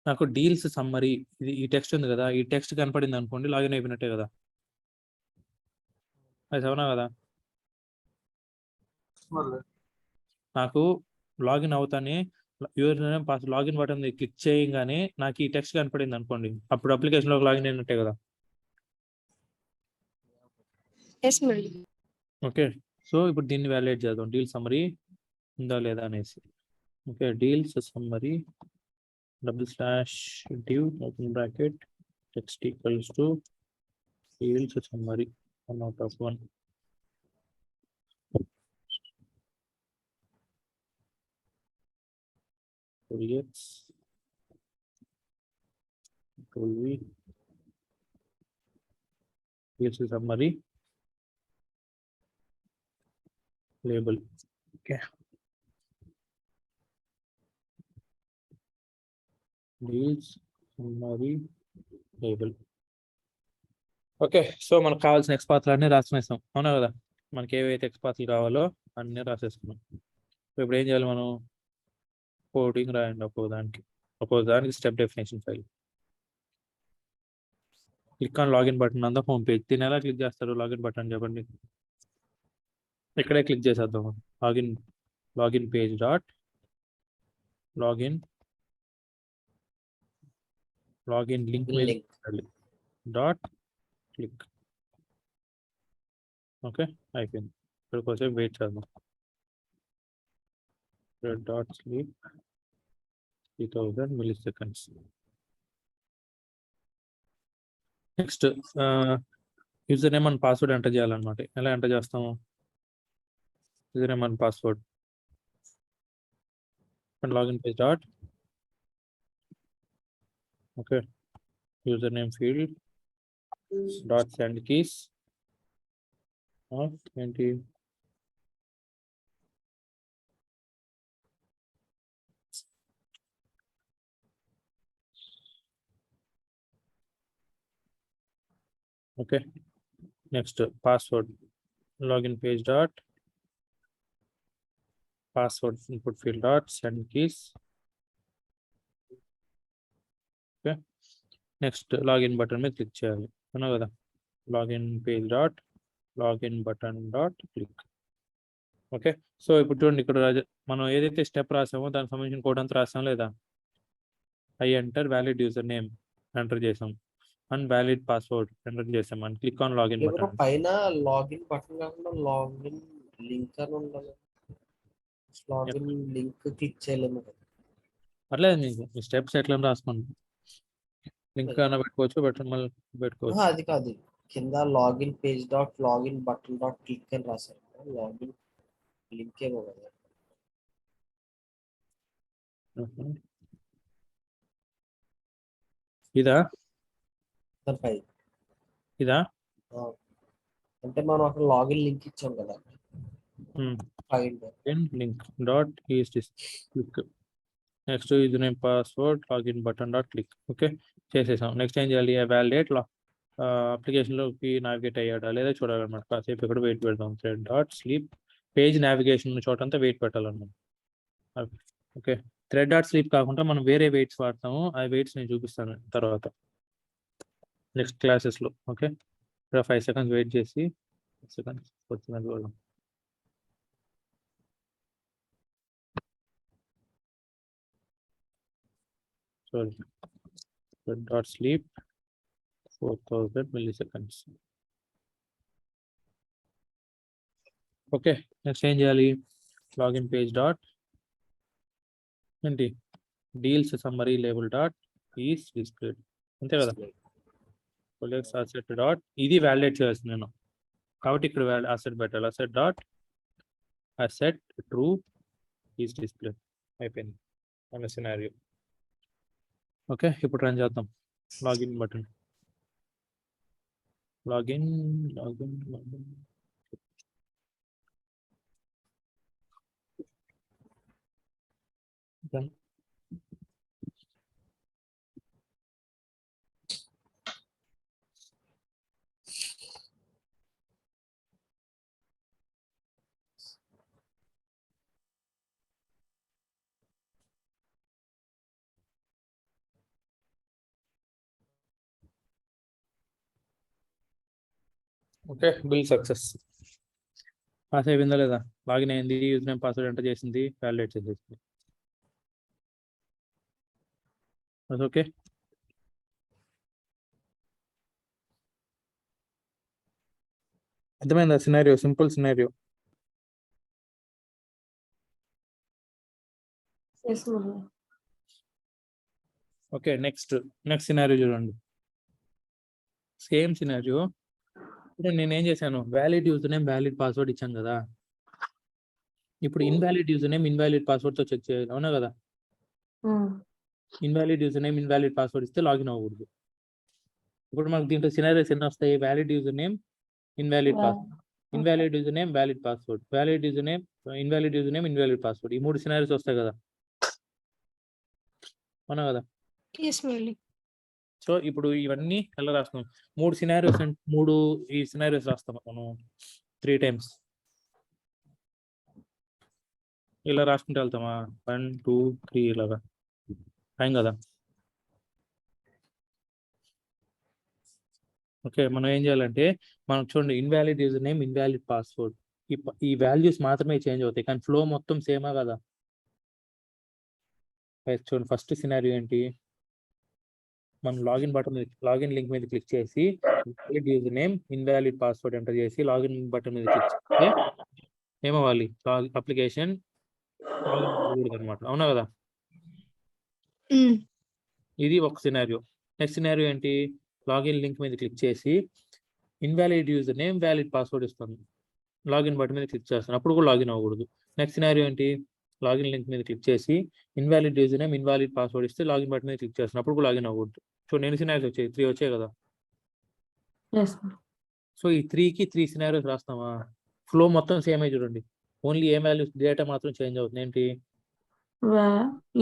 నాకు డీల్స్ సమ్మరీ ఇది ఈ టెక్స్ట్ ఉంది కదా, ఈ టెక్స్ట్ కనపడింది అనుకోండి, లాగిన్ అయిపోయినట్టే కదా. అది అవునా కదా, నాకు లాగిన్ అవుతానే user name login button click చేయగానే నాకు ఈ టెక్స్ట్ కనపడింది అనుకోండి, అప్పుడు అప్లికేషన్లోకి లాగిన్ అయినట్టే కదా. ఓకే, సో ఇప్పుడు దీన్ని వ్యాలిడేట్ చేద్దాం, డీల్ సమ్మరీ ఉందా లేదా అనేసి. Okay, deals summary /div open bracket text equals to deals summary 1/1. X Control V, here's the summary label. Okay, deals summary label. Okay, so మనకు కావాల్సిన ఎక్స్పాత్లు అన్నీ రాసుకునేస్తాం, అవునా కదా? మనకి ఏవైతే ఎక్స్పాత్లు కావాలో అన్నీ రాసేసుకున్నాం. సో ఇప్పుడు ఏం చేయాలి మనం? కోడింగ్ రాయండి ఒక్కో దానికి step definition file. Click on login button on the home page. దీన్ని ఎలా క్లిక్ చేస్తారు? లాగిన్ బటన్ చెప్పండి. ఇక్కడే క్లిక్ చేసేద్దాం. Login page dot login link మీద లింక్ డాట్ క్లిక్. ఓకే, అయిపోయింది. ఇక్కడ కోసం వెయిట్ చేద్దాం. Dot sleep 3000 milliseconds. Next user name and password enter చేయాలన్నమాట. ఎలా ఎంటర్ చేస్తాము? User name and password and login page dot okay user name field dot send keys ఏంటి okay. Next password login page dot password input field dot send keys. Okay, next login button మీద click చేయాలి, అవునా కదా? Login page dot login button dot click. Okay, so ఇప్పుడు చూడండి, ఇక్కడ మనం ఏదైతే స్టెప్ రాసామో దానికి సంబంధించిన కోడ్ అంతా రాసాం లేదా? I enter valid user name enter చేసాం అండ్ వ్యాలిడ్ పాస్వర్డ్ ఎంటర్ చేసాం and click on login button. పైన లాగిన్ బటన్ కాకుండా లాగిన్ లింక్ అని ఉండాలి. లాగిన్ లింక్ క్లిక్ చేయలేము. అట్లేదు, మీకు మీ స్టెప్స్ ఎట్లా రాసుకోండి. లింక్ అయినా పెట్టుకోవచ్చు, మళ్ళీ పెట్టుకోవచ్చు. అది కాదు, కింద login page dot login button dot click అని రాశారు. లాగిన్ లింక్ ఏమో కదా. ఇదా దానిపై ఇదా అంటే మనం అక్కడ లాగిన్ లింక్ ఇచ్చాం కదా. Link dot click. Next user name password login button dot click. Okay, చేసేసాం. నెక్స్ట్ ఏం చేయాలి? వ్యాలిడేట్ అప్లికేషన్లోకి నావిగేట్ అయ్యాడా లేదా చూడాలన్నమాట. కాసేపు ఇక్కడ వెయిట్ పెడదాం. Thread dot sleep page navigation చోటంతా వెయిట్ పెట్టాలన్నమాట. ఓకే, థ్రెడ్ డాట్ స్లీప్ కాకుండా మనం వేరే వెయిట్స్ వాడతాము. ఆ వెయిట్స్ నేను చూపిస్తాను తర్వాత నెక్స్ట్ క్లాసెస్లో. ఓకే, ఇక్కడ 5 seconds వెయిట్ చేసి సెకండ్స్ వచ్చినది చూద్దాం. Sorry, thread dot sleep 4000 milliseconds. Okay, next ఏం చేయాలి? లాగిన్ పేజ్ డాట్ ఏంటి deals summary label dot is displayed, అంతే కదా? అసెట్ డాట్ ఇది వ్యాలిడేట్ చేయాల్సింది నేను, కాబట్టి ఇక్కడ అసెట్ పెట్టాలి. Assert dot assert true is display. అయిపోయింది మన సినారియో. ఓకే, ఇప్పుడు రన్ చేద్దాం. Login button login done. Okay, build success. Pass అయిపోయిందా లేదా? లాగిన్ అయింది, యూజర్ నేమ్ పాస్వర్డ్ ఎంటర్ చేసింది, వ్యాలిడేట్ చేసేసింది. ఓకే, అర్థమైందా? Scenario simple scenario. Okay, next scenario చూడండి. Same scenario. ఇప్పుడు నేను ఏం చేశాను? Valid user name valid password ఇచ్చాను కదా. ఇప్పుడు invalid user name invalid password తో చెక్ చేయాలి, అవునా కదా? Invalid user name invalid password ఇస్తే లాగిన్ అవ్వకూడదు. ఇప్పుడు మనకు దీంట్లో సినారియోస్ ఎన్ని వస్తాయి? Valid user name invalid password, invalid user name valid password, valid user name invalid user name invalid password. ఈ 3 సినారియోస్ వస్తాయి కదా, అవునా కదా? Yes, Murali. సో ఇప్పుడు ఇవన్నీ ఎలా రాస్తాం? 3 సినారియోస్ అంటే 3 ఈ సినారియోస్ రాస్తాం మనం 3 టైమ్స్. ఇలా రాసుకుంటూ వెళ్తామా? 1 2 3 ఇలాగా టైం కదా. ఓకే, మనం ఏం చేయాలంటే మనం చూడండి invalid user name, invalid password, ఈ వాల్యూస్ మాత్రమే చేంజ్ అవుతాయి కానీ ఫ్లో మొత్తం సేమా కదా. చూడండి ఫస్ట్ సినారియో ఏంటి, మనం లాగిన్ లింక్ మీద క్లిక్ చేసి invalid user name, invalid password enter చేసి లాగిన్ బటన్ మీద క్లిక్ చేస్తే ఏమవ్వాలి? అప్లికేషన్ లాగిన్ అవ్వకూడదు అనమాట. అవునా కదా. ఇది ఒక సినారియో. నెక్స్ట్ సినారియో ఏంటి, లాగిన్ లింక్ మీద క్లిక్ చేసి invalid user name, valid password ఇస్తాను, లాగిన్ బటన్ మీద క్లిక్ చేస్తాను, అప్పుడు కూడా లాగిన్ అవ్వకూడదు. నెక్స్ట్ సినారియో ఏంటి, లాగిన్ లింక్ మీద క్లిక్ చేసి invalid user name, invalid password ఇస్తే లాగిన్ బటన్ మీద క్లిక్ చేస్తాను, అప్పుడు కూడా లాగిన్ అవ్వకూడదు. చూడండి ఎన్ని సినారియోస్ వచ్చాయి? 3 వచ్చాయి కదా. Yes, ma'am. సో ఈ 3కి 3 సినారియోస్ రాస్తామా? ఫ్లో మొత్తం సేమ్ అయి చూడండి, ఓన్లీ ఏ వాల్యూస్ డేటా మాత్రం చేంజ్ అవుతుంది. ఏంటి,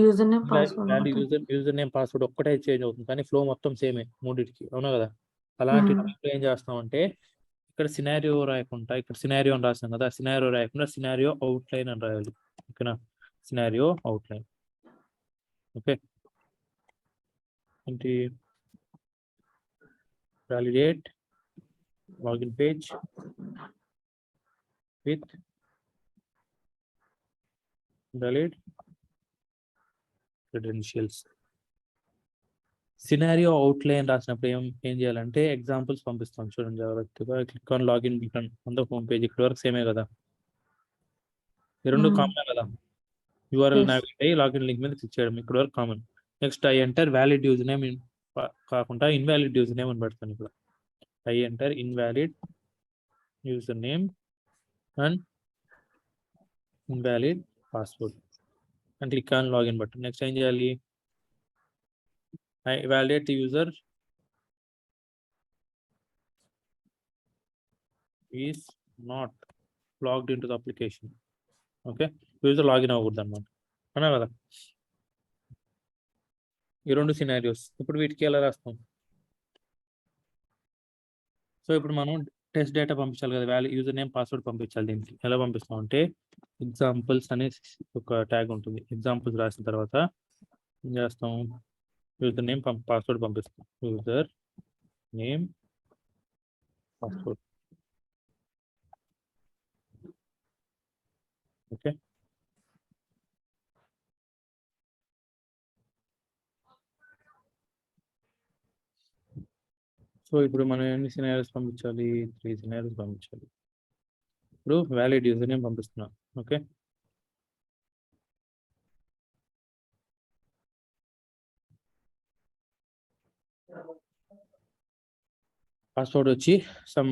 user name password value user name password ఒక్కటే చేంజ్ అవుతుంది కానీ ఫ్లో మొత్తం సేమే మూడింటికి. అవునా కదా. అలాంటి టైంలో ఏం చేస్తామంటే ఇక్కడ సినారియో రాయకుండా, ఇక్కడ సినారియో అని రాస్తాం కదా, సినారియో రాయకుండా సినారియో అవుట్లైన్ అని రాయాలి. ఓకేనా, సినారియో అవుట్లైన్. ఓకే, ఏంటి, validate login page with valid credentials. Scenario outline రాసినప్పుడు ఏం చేయాలంటే ఎగ్జాంపుల్స్ పంపిస్తాం. చూడండి జాగ్రత్తగా, click on login button on the home page. ఇక్కడ వరకు సేమే కదా, ఈ రెండు కామన్ కదా. యూఆర్ఎల్ నావిగేట్ అయ్యి లాగిన్ లింక్ మీద క్లిక్ చేయడం ఇక్కడ వరకు common. Next I enter valid user name కాకుండా ఇన్వాలిడ్ యూజర్ నేమ్ అని పెడతాను. ఇక్కడ I enter invalid user name and invalid password and click on login button. Next ఏం చేయాలి, I validate the user is not logged into the application. Okay, user login అవ్వకూడదు అనమాట. అన్నా కదా. ఈ రెండు సినారియోస్. ఇప్పుడు వీటికి ఎలా రాస్తాం? సో ఇప్పుడు మనం టెస్ట్ డేటా పంపించాలి కదా, యూజర్ నేమ్ పాస్వర్డ్ పంపించాలి. దీనికి ఎలా పంపిస్తాం అంటే ఎగ్జాంపుల్స్ అనే ఒక ట్యాగ్ ఉంటుంది. ఎగ్జాంపుల్స్ రాసిన తర్వాత ఏం చేస్తాం, యూజర్ నేమ్ పాస్వర్డ్ పంపిస్తాం. User name password. Okay, so ఇప్పుడు మనం ఎన్ని సినారియోస్ పంపించాలి? 3 సినారియోస్ పంపించాలి. ఇప్పుడు వ్యాలిడ్ యూజర్ నేమ్ పంపిస్తున్నాం. ఓకే, పాస్వర్డ్ వచ్చి సమ్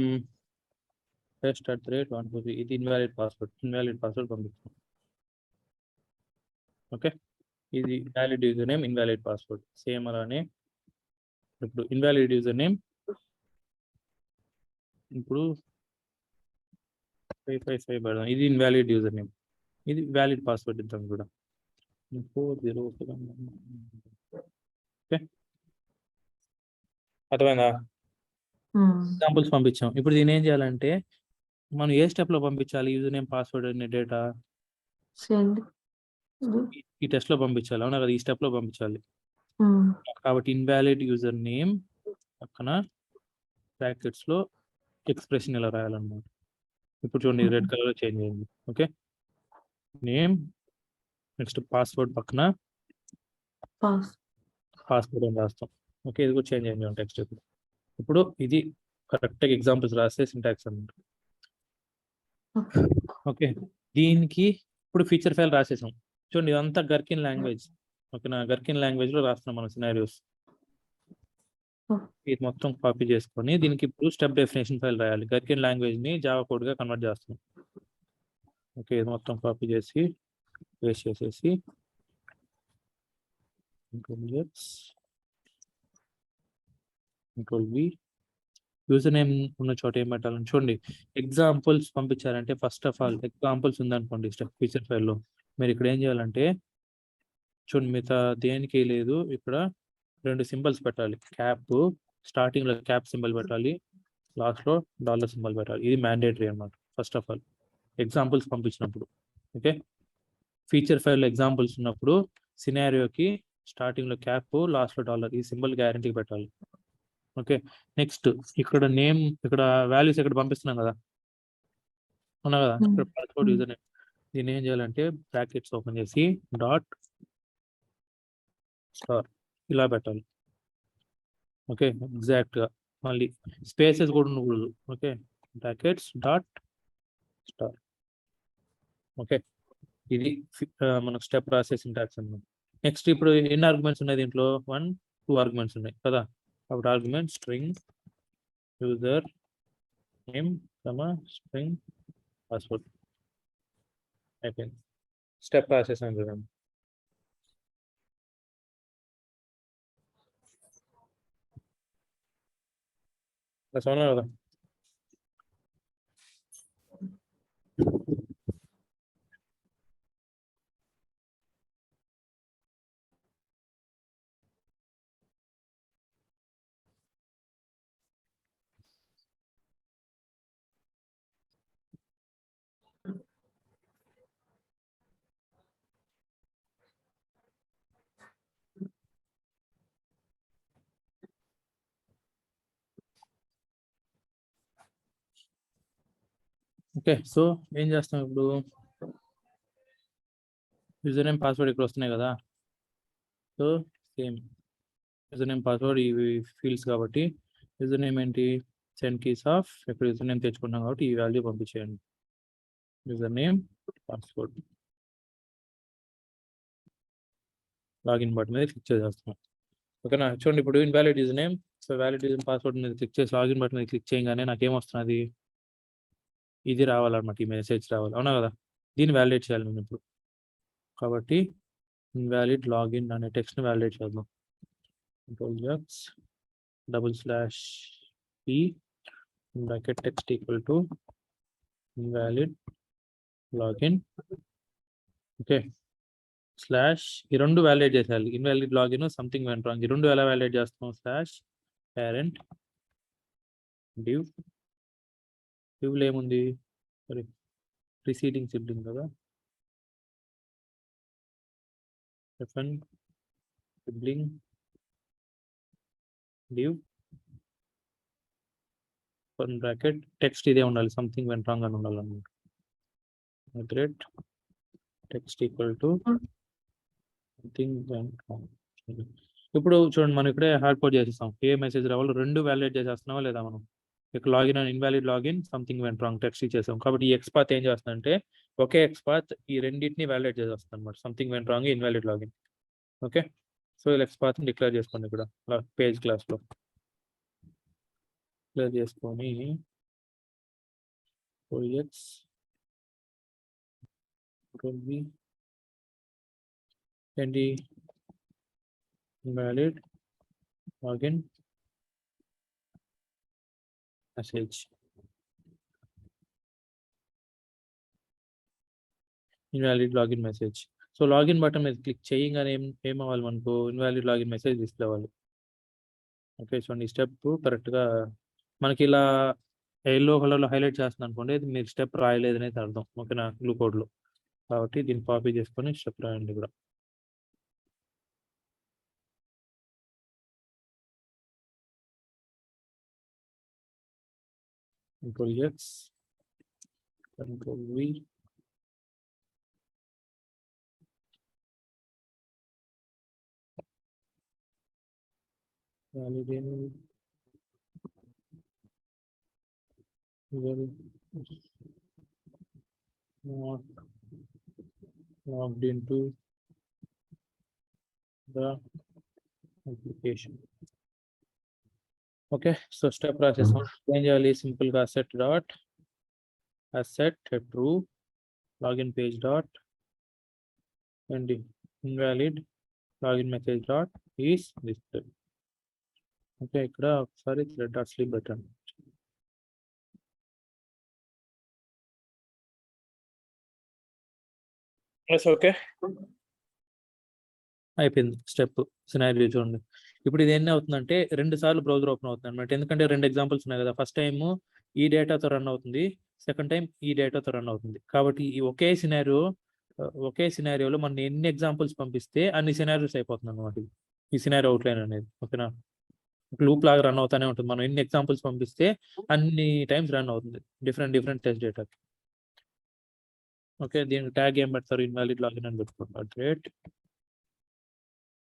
@123. ఇది ఇన్వాలిడ్ పాస్వర్డ్ పంపిస్తాం. ఓకే, ఇది valid user name, invalid password same అలానే. ఇప్పుడు ఇన్వాలిడ్ యూజర్ నేమ్ ఇప్పుడు 555 పెడదాం. ఇది ఇన్వాలిడ్ యూజర్ నేమ్, ఇది వ్యాలిడ్ పాస్వర్డ్ ఇద్దాం కూడా 40. ఓకే, అర్థమైందా? ఎగ్జాంపుల్స్ పంపించాం. ఇప్పుడు దీని ఏం చేయాలంటే మనం ఏ స్టెప్ లో పంపించాలి యూజర్ నేమ్ పాస్వర్డ్ అనే డేటా? ఈ టెస్ట్ లో పంపించాలి. అవునా కదా, ఈ స్టెప్ లో పంపించాలి. కాబట్టి ఇన్వాలిడ్ యూజర్ నేమ్ పక్కన బ్రాకెట్స్ లో ఎక్స్ప్రెషన్ ఇలా రాయాలన్నమాట. ఇప్పుడు చూడండి రెడ్ కలర్ లో చేంజ్ అయింది. ఓకే, నేమ్ నెక్స్ట్ పాస్వర్డ్ పక్కన పాస్వర్డ్ అని రాస్తాం. ఓకే, ఇది కూడా చేంజ్ అయింది టెక్స్ట్. ఇప్పుడు ఇది కరెక్ట్గా ఎగ్జాంపుల్స్ రాస్తే సింటాక్స్ అన్నమాట. ఓకే, దీనికి ఇప్పుడు ఫీచర్ ఫైల్ రాసేసాం. చూడండి ఇదంతా గర్కిన్ లాంగ్వేజ్. ఓకేనా, గర్కిన్ లాంగ్వేజ్ లో రాస్తున్నాం మనం సినారియోస్. ఇది మొత్తం కాపీ చేసుకొని దీనికి ఇప్పుడు స్టెప్ డెఫినేషన్ ఫైల్ రాయాలి. గర్కిన్ లాంగ్వేజ్ ని జావా కోడ్ గా కన్వర్ట్ చేస్తున్నాం. ఓకే, ఇది మొత్తం కాపీ చేసి పేస్ట్ చేసేసి కంట్రోల్ వి యూజర్ నేమ్ ఉన్న చోట ఏం పెట్టాలని చూడండి. ఎగ్జాంపుల్స్ పంపించాలంటే ఫస్ట్ ఆఫ్ ఆల్ ఎగ్జాంపుల్స్ ఉందనుకోండి స్టెప్ ఫీచర్ ఫైల్లో, మీరు ఇక్కడ ఏం చేయాలంటే చూడండి మిగతా దేనికి లేదు, ఇక్కడ 2 సింబల్స్ పెట్టాలి. క్యాప్ స్టార్టింగ్లో క్యాప్ సింబల్ పెట్టాలి, లాస్ట్లో డాలర్ సింబల్ పెట్టాలి. ఇది మ్యాండేటరీ అనమాట. ఫస్ట్ ఆఫ్ ఆల్ ఎగ్జాంపుల్స్ పంపించినప్పుడు, ఓకే, ఫీచర్ ఫైల్ ఎగ్జాంపుల్స్ ఉన్నప్పుడు సినారియోకి స్టార్టింగ్లో క్యాప్, లాస్ట్లో డాలర్, ఈ సింబల్ గ్యారంటీ పెట్టాలి. ఓకే, నెక్స్ట్ ఇక్కడ నేమ్, ఇక్కడ వాల్యూస్ ఇక్కడ పంపిస్తున్నాం కదా, ఉన్నా కదా, ఇక్కడ పాస్వర్డ్ యూజర్ నేమ్. దీన్ని ఏం చేయాలంటే బ్రాకెట్స్ ఓపెన్ చేసి డాట్ స్టార్ ఇలా పెట్టాలి. ఓకే, ఎగ్జాక్ట్గా మళ్ళీ స్పేసెస్ కూడా ఉండకూడదు. Okay, brackets dot star. Okay, ఇది మనకు స్టెప్ రాసే సింటాక్స్ అన్నమాట. నెక్స్ట్ ఇప్పుడు ఎన్ని ఆర్గ్యుమెంట్స్ ఉన్నాయి దీంట్లో? 1, 2 ఆర్గ్యుమెంట్స్ ఉన్నాయి కదా. అప్పుడు argument string user name string password అయిపోయింది. స్టెప్ రాసేసాను చూడండి. అవునా కదా. ఓకే, సో ఏం చేస్తాం ఇప్పుడు? యూజర్ నేమ్ పాస్వర్డ్ ఇక్కడ వస్తున్నాయి కదా. So same user name password ఇవి ఫీల్డ్స్ కాబట్టి యూజర్ నేమ్ ఏంటి? సెండ్ కీస్ ఆఫ్, ఇక్కడ యూజర్ నేమ్ తెచ్చుకున్నాం కాబట్టి ఈ వాల్యూ పంపించేయండి. User name password login button మీద క్లిక్ చేసేస్తున్నాం. ఓకేనా, చూడండి ఇప్పుడు invalid user name, so valid user password మీద క్లిక్ చేసి లాగిన్ బటన్ మీద క్లిక్ చేయగానే నాకేమొస్తున్నది? ఇది రావాలన్నమాట, ఈ మెసేజ్ రావాలి. అవునా కదా. దీన్ని వ్యాలిడేట్ చేయాలి మేము ఇప్పుడు. కాబట్టి ఇన్వాలిడ్ లాగిన్ అనే టెక్స్ట్ని వ్యాలిడేట్ చేద్దాం. Ctrl+/P bracket text equal to invalid login. Okay, slash E రెండు వ్యాలిడేట్ చేసేయాలి. Invalid login, something went wrong, ఈ రెండు ఎలా వ్యాలిడేట్ చేస్తాం? స్లాష్ పేరెంట్ డివ్, డివ్లో ఏముంది? సారీ, ప్రిసీడింగ్ సిబ్లింగ్ కదా, FN sibling div open bracket text ఇదే ఉండాలి, సంథింగ్ వెంట్ రాంగ్ అని ఉండాలి అన్నమాట. Great text equal to something went wrong. ఇప్పుడు చూడండి, మనం ఇక్కడే హార్డ్ కోడ్ చేసేస్తాం. ఏ మెసేజ్ రావాలో రెండు వ్యాలిడేట్ చేసేస్తున్నావా లేదా మనం? ఇక్కడ లాగిన్ అని invalid login, something went wrong text ఇచ్చేసాం. కాబట్టి ఈ ఎక్స్పాత్ ఏం చేస్తుందంటే ఒకే ఎక్స్పాత్ ఈ రెండింటిని వ్యాలిడేట్ చేసేస్తుంది అనమాట, something went wrong, invalid login. Okay, so ఇలా ఎక్స్పాత్ డిక్లేర్ చేసుకోండి. ఇక్కడ పేజ్ క్లాస్లో డిక్లేర్ చేసుకొని OX ఏంటి? Invalid login message, invalid login message. So login button మీద క్లిక్ చేయగానే ఏం అవ్వాలి మనకు? ఇన్వాలిడ్ లాగిన్ మెసేజ్ డిస్ప్లే అవ్వాలి. ఓకే, చూడండి ఈ స్టెప్ కరెక్ట్గా మనకి ఇలా ఎల్లో కలర్లో హైలైట్ చేస్తుంది అనుకోండి, ఇది మీరు స్టెప్ రాయలేదు అనేది అర్థం. ఓకేనా, బ్లూ కోడ్లో. కాబట్టి దీన్ని కాపీ చేసుకొని స్టెప్ రాయండి కూడా. Ctrl+X, Ctrl+V, validate not logged into the application. Okay, so step process ఏం చేయాలి? సింపుల్గా set dot asset true login page dot and invalid login message dot is displayed. Okay, ఇక్కడ ఒకసారి థ్రెడ్ డాట్ స్లీప్ పెట్టండి. Okay, అయిపోయింది step. Scenario చూడండి, ఇప్పుడు ఇది ఎన్ని అవుతుందంటే 2 సార్లు బ్రౌజర్ ఓపెన్ అవుతుంది అనమాట. ఎందుకంటే 2 ఎగ్జాంపుల్స్ ఉన్నాయి కదా. ఫస్ట్ టైం ఈ డేటాతో రన్ అవుతుంది, సెకండ్ టైం ఈ డేటాతో రన్ అవుతుంది. కాబట్టి ఈ ఒకే సినారియోలో మనం ఎన్ని ఎగ్జాంపుల్స్ పంపిస్తే అన్ని సినారియోస్ అయిపోతుంది అనమాట. ఈ సినారియో అవుట్లైన్ అనేది ఓకేనా, లూప్ లాగా రన్ అవుతానే ఉంటుంది. మనం ఎన్ని ఎగ్జాంపుల్స్ పంపిస్తే అన్ని టైమ్స్ రన్ అవుతుంది డిఫరెంట్ టెస్ట్ డేటా. ఓకే, దీనికి ట్యాగ్ ఏం పెడతారు, ఇన్వాలిడ్ లాగిన్ అని పెట్టుకుంటారు. Great,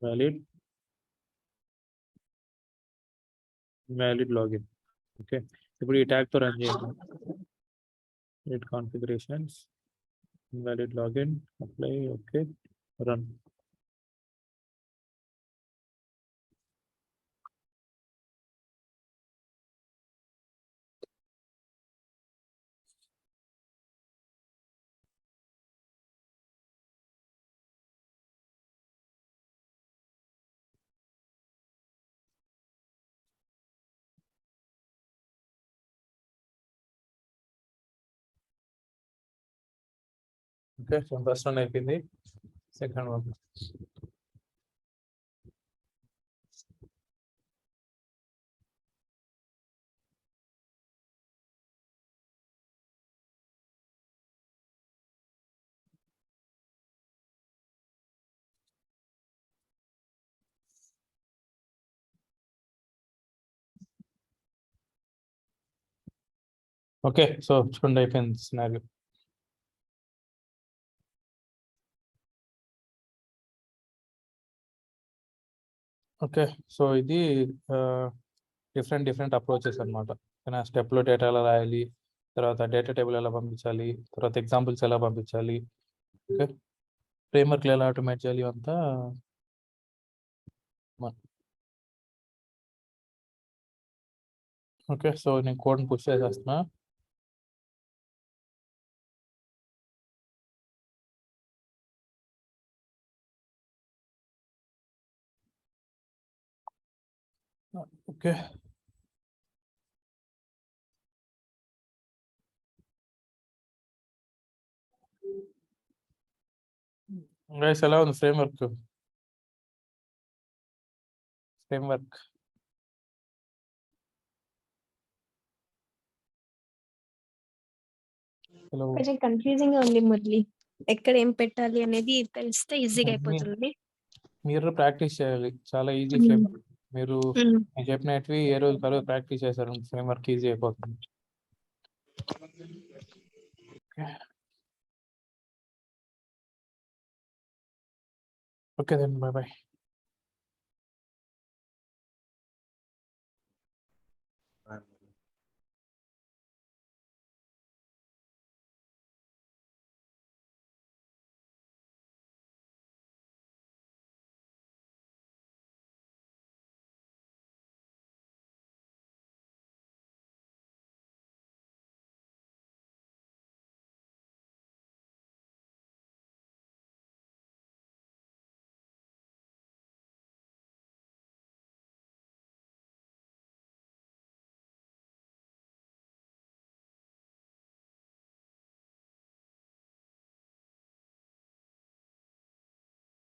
valid login. ఓకే, ఇప్పుడు ఈ ట్యాగ్ తో రన్ చేయండి. Read configurations, invalid login, apply, okay, run. Okay, so first one అయిపోయింది, సెకండ్ వన్. ఓకే, సో చూడండి అయిపోయింది సినారియో. ఓకే, సో ఇది డిఫరెంట్ అప్రోచెస్ అనమాట. స్టెప్లో డేటా ఎలా రాయాలి, తర్వాత డేటా టేబుల్ ఎలా పంపించాలి, తర్వాత ఎగ్జాంపుల్స్ ఎలా పంపించాలి, ఓకే, ఫ్రేమ్వర్క్లు ఎలా ఆటోమేట్ చేయాలి అంతా. ఓకే, సో నేను కోడ్ని పుష్ చేసేస్తున్నా. ఓకే, గైస్ ఎలా ఉంది ఫ్రేమ్వర్క్? హలో, కొంచెం కన్ఫ్యూజింగ్ గా ఉంది మురళి, ఎక్కడ ఏం పెట్టాలి అనేది తెలిస్తే ఈజీగా అయిపోతుంది. మీరు ప్రాక్టీస్ చేయాలి, చాలా ఈజీ మ్మ్. ఫ్రేమ్వర్క్. మీరు మ్మ్. నేను చెప్పినట్టు ఏ రోజు కరోజు ప్రాక్టీస్ చేశారు, ఫ్రేమ్వర్క్ ఈజీ అయిపోతుంది. Okay then, bye.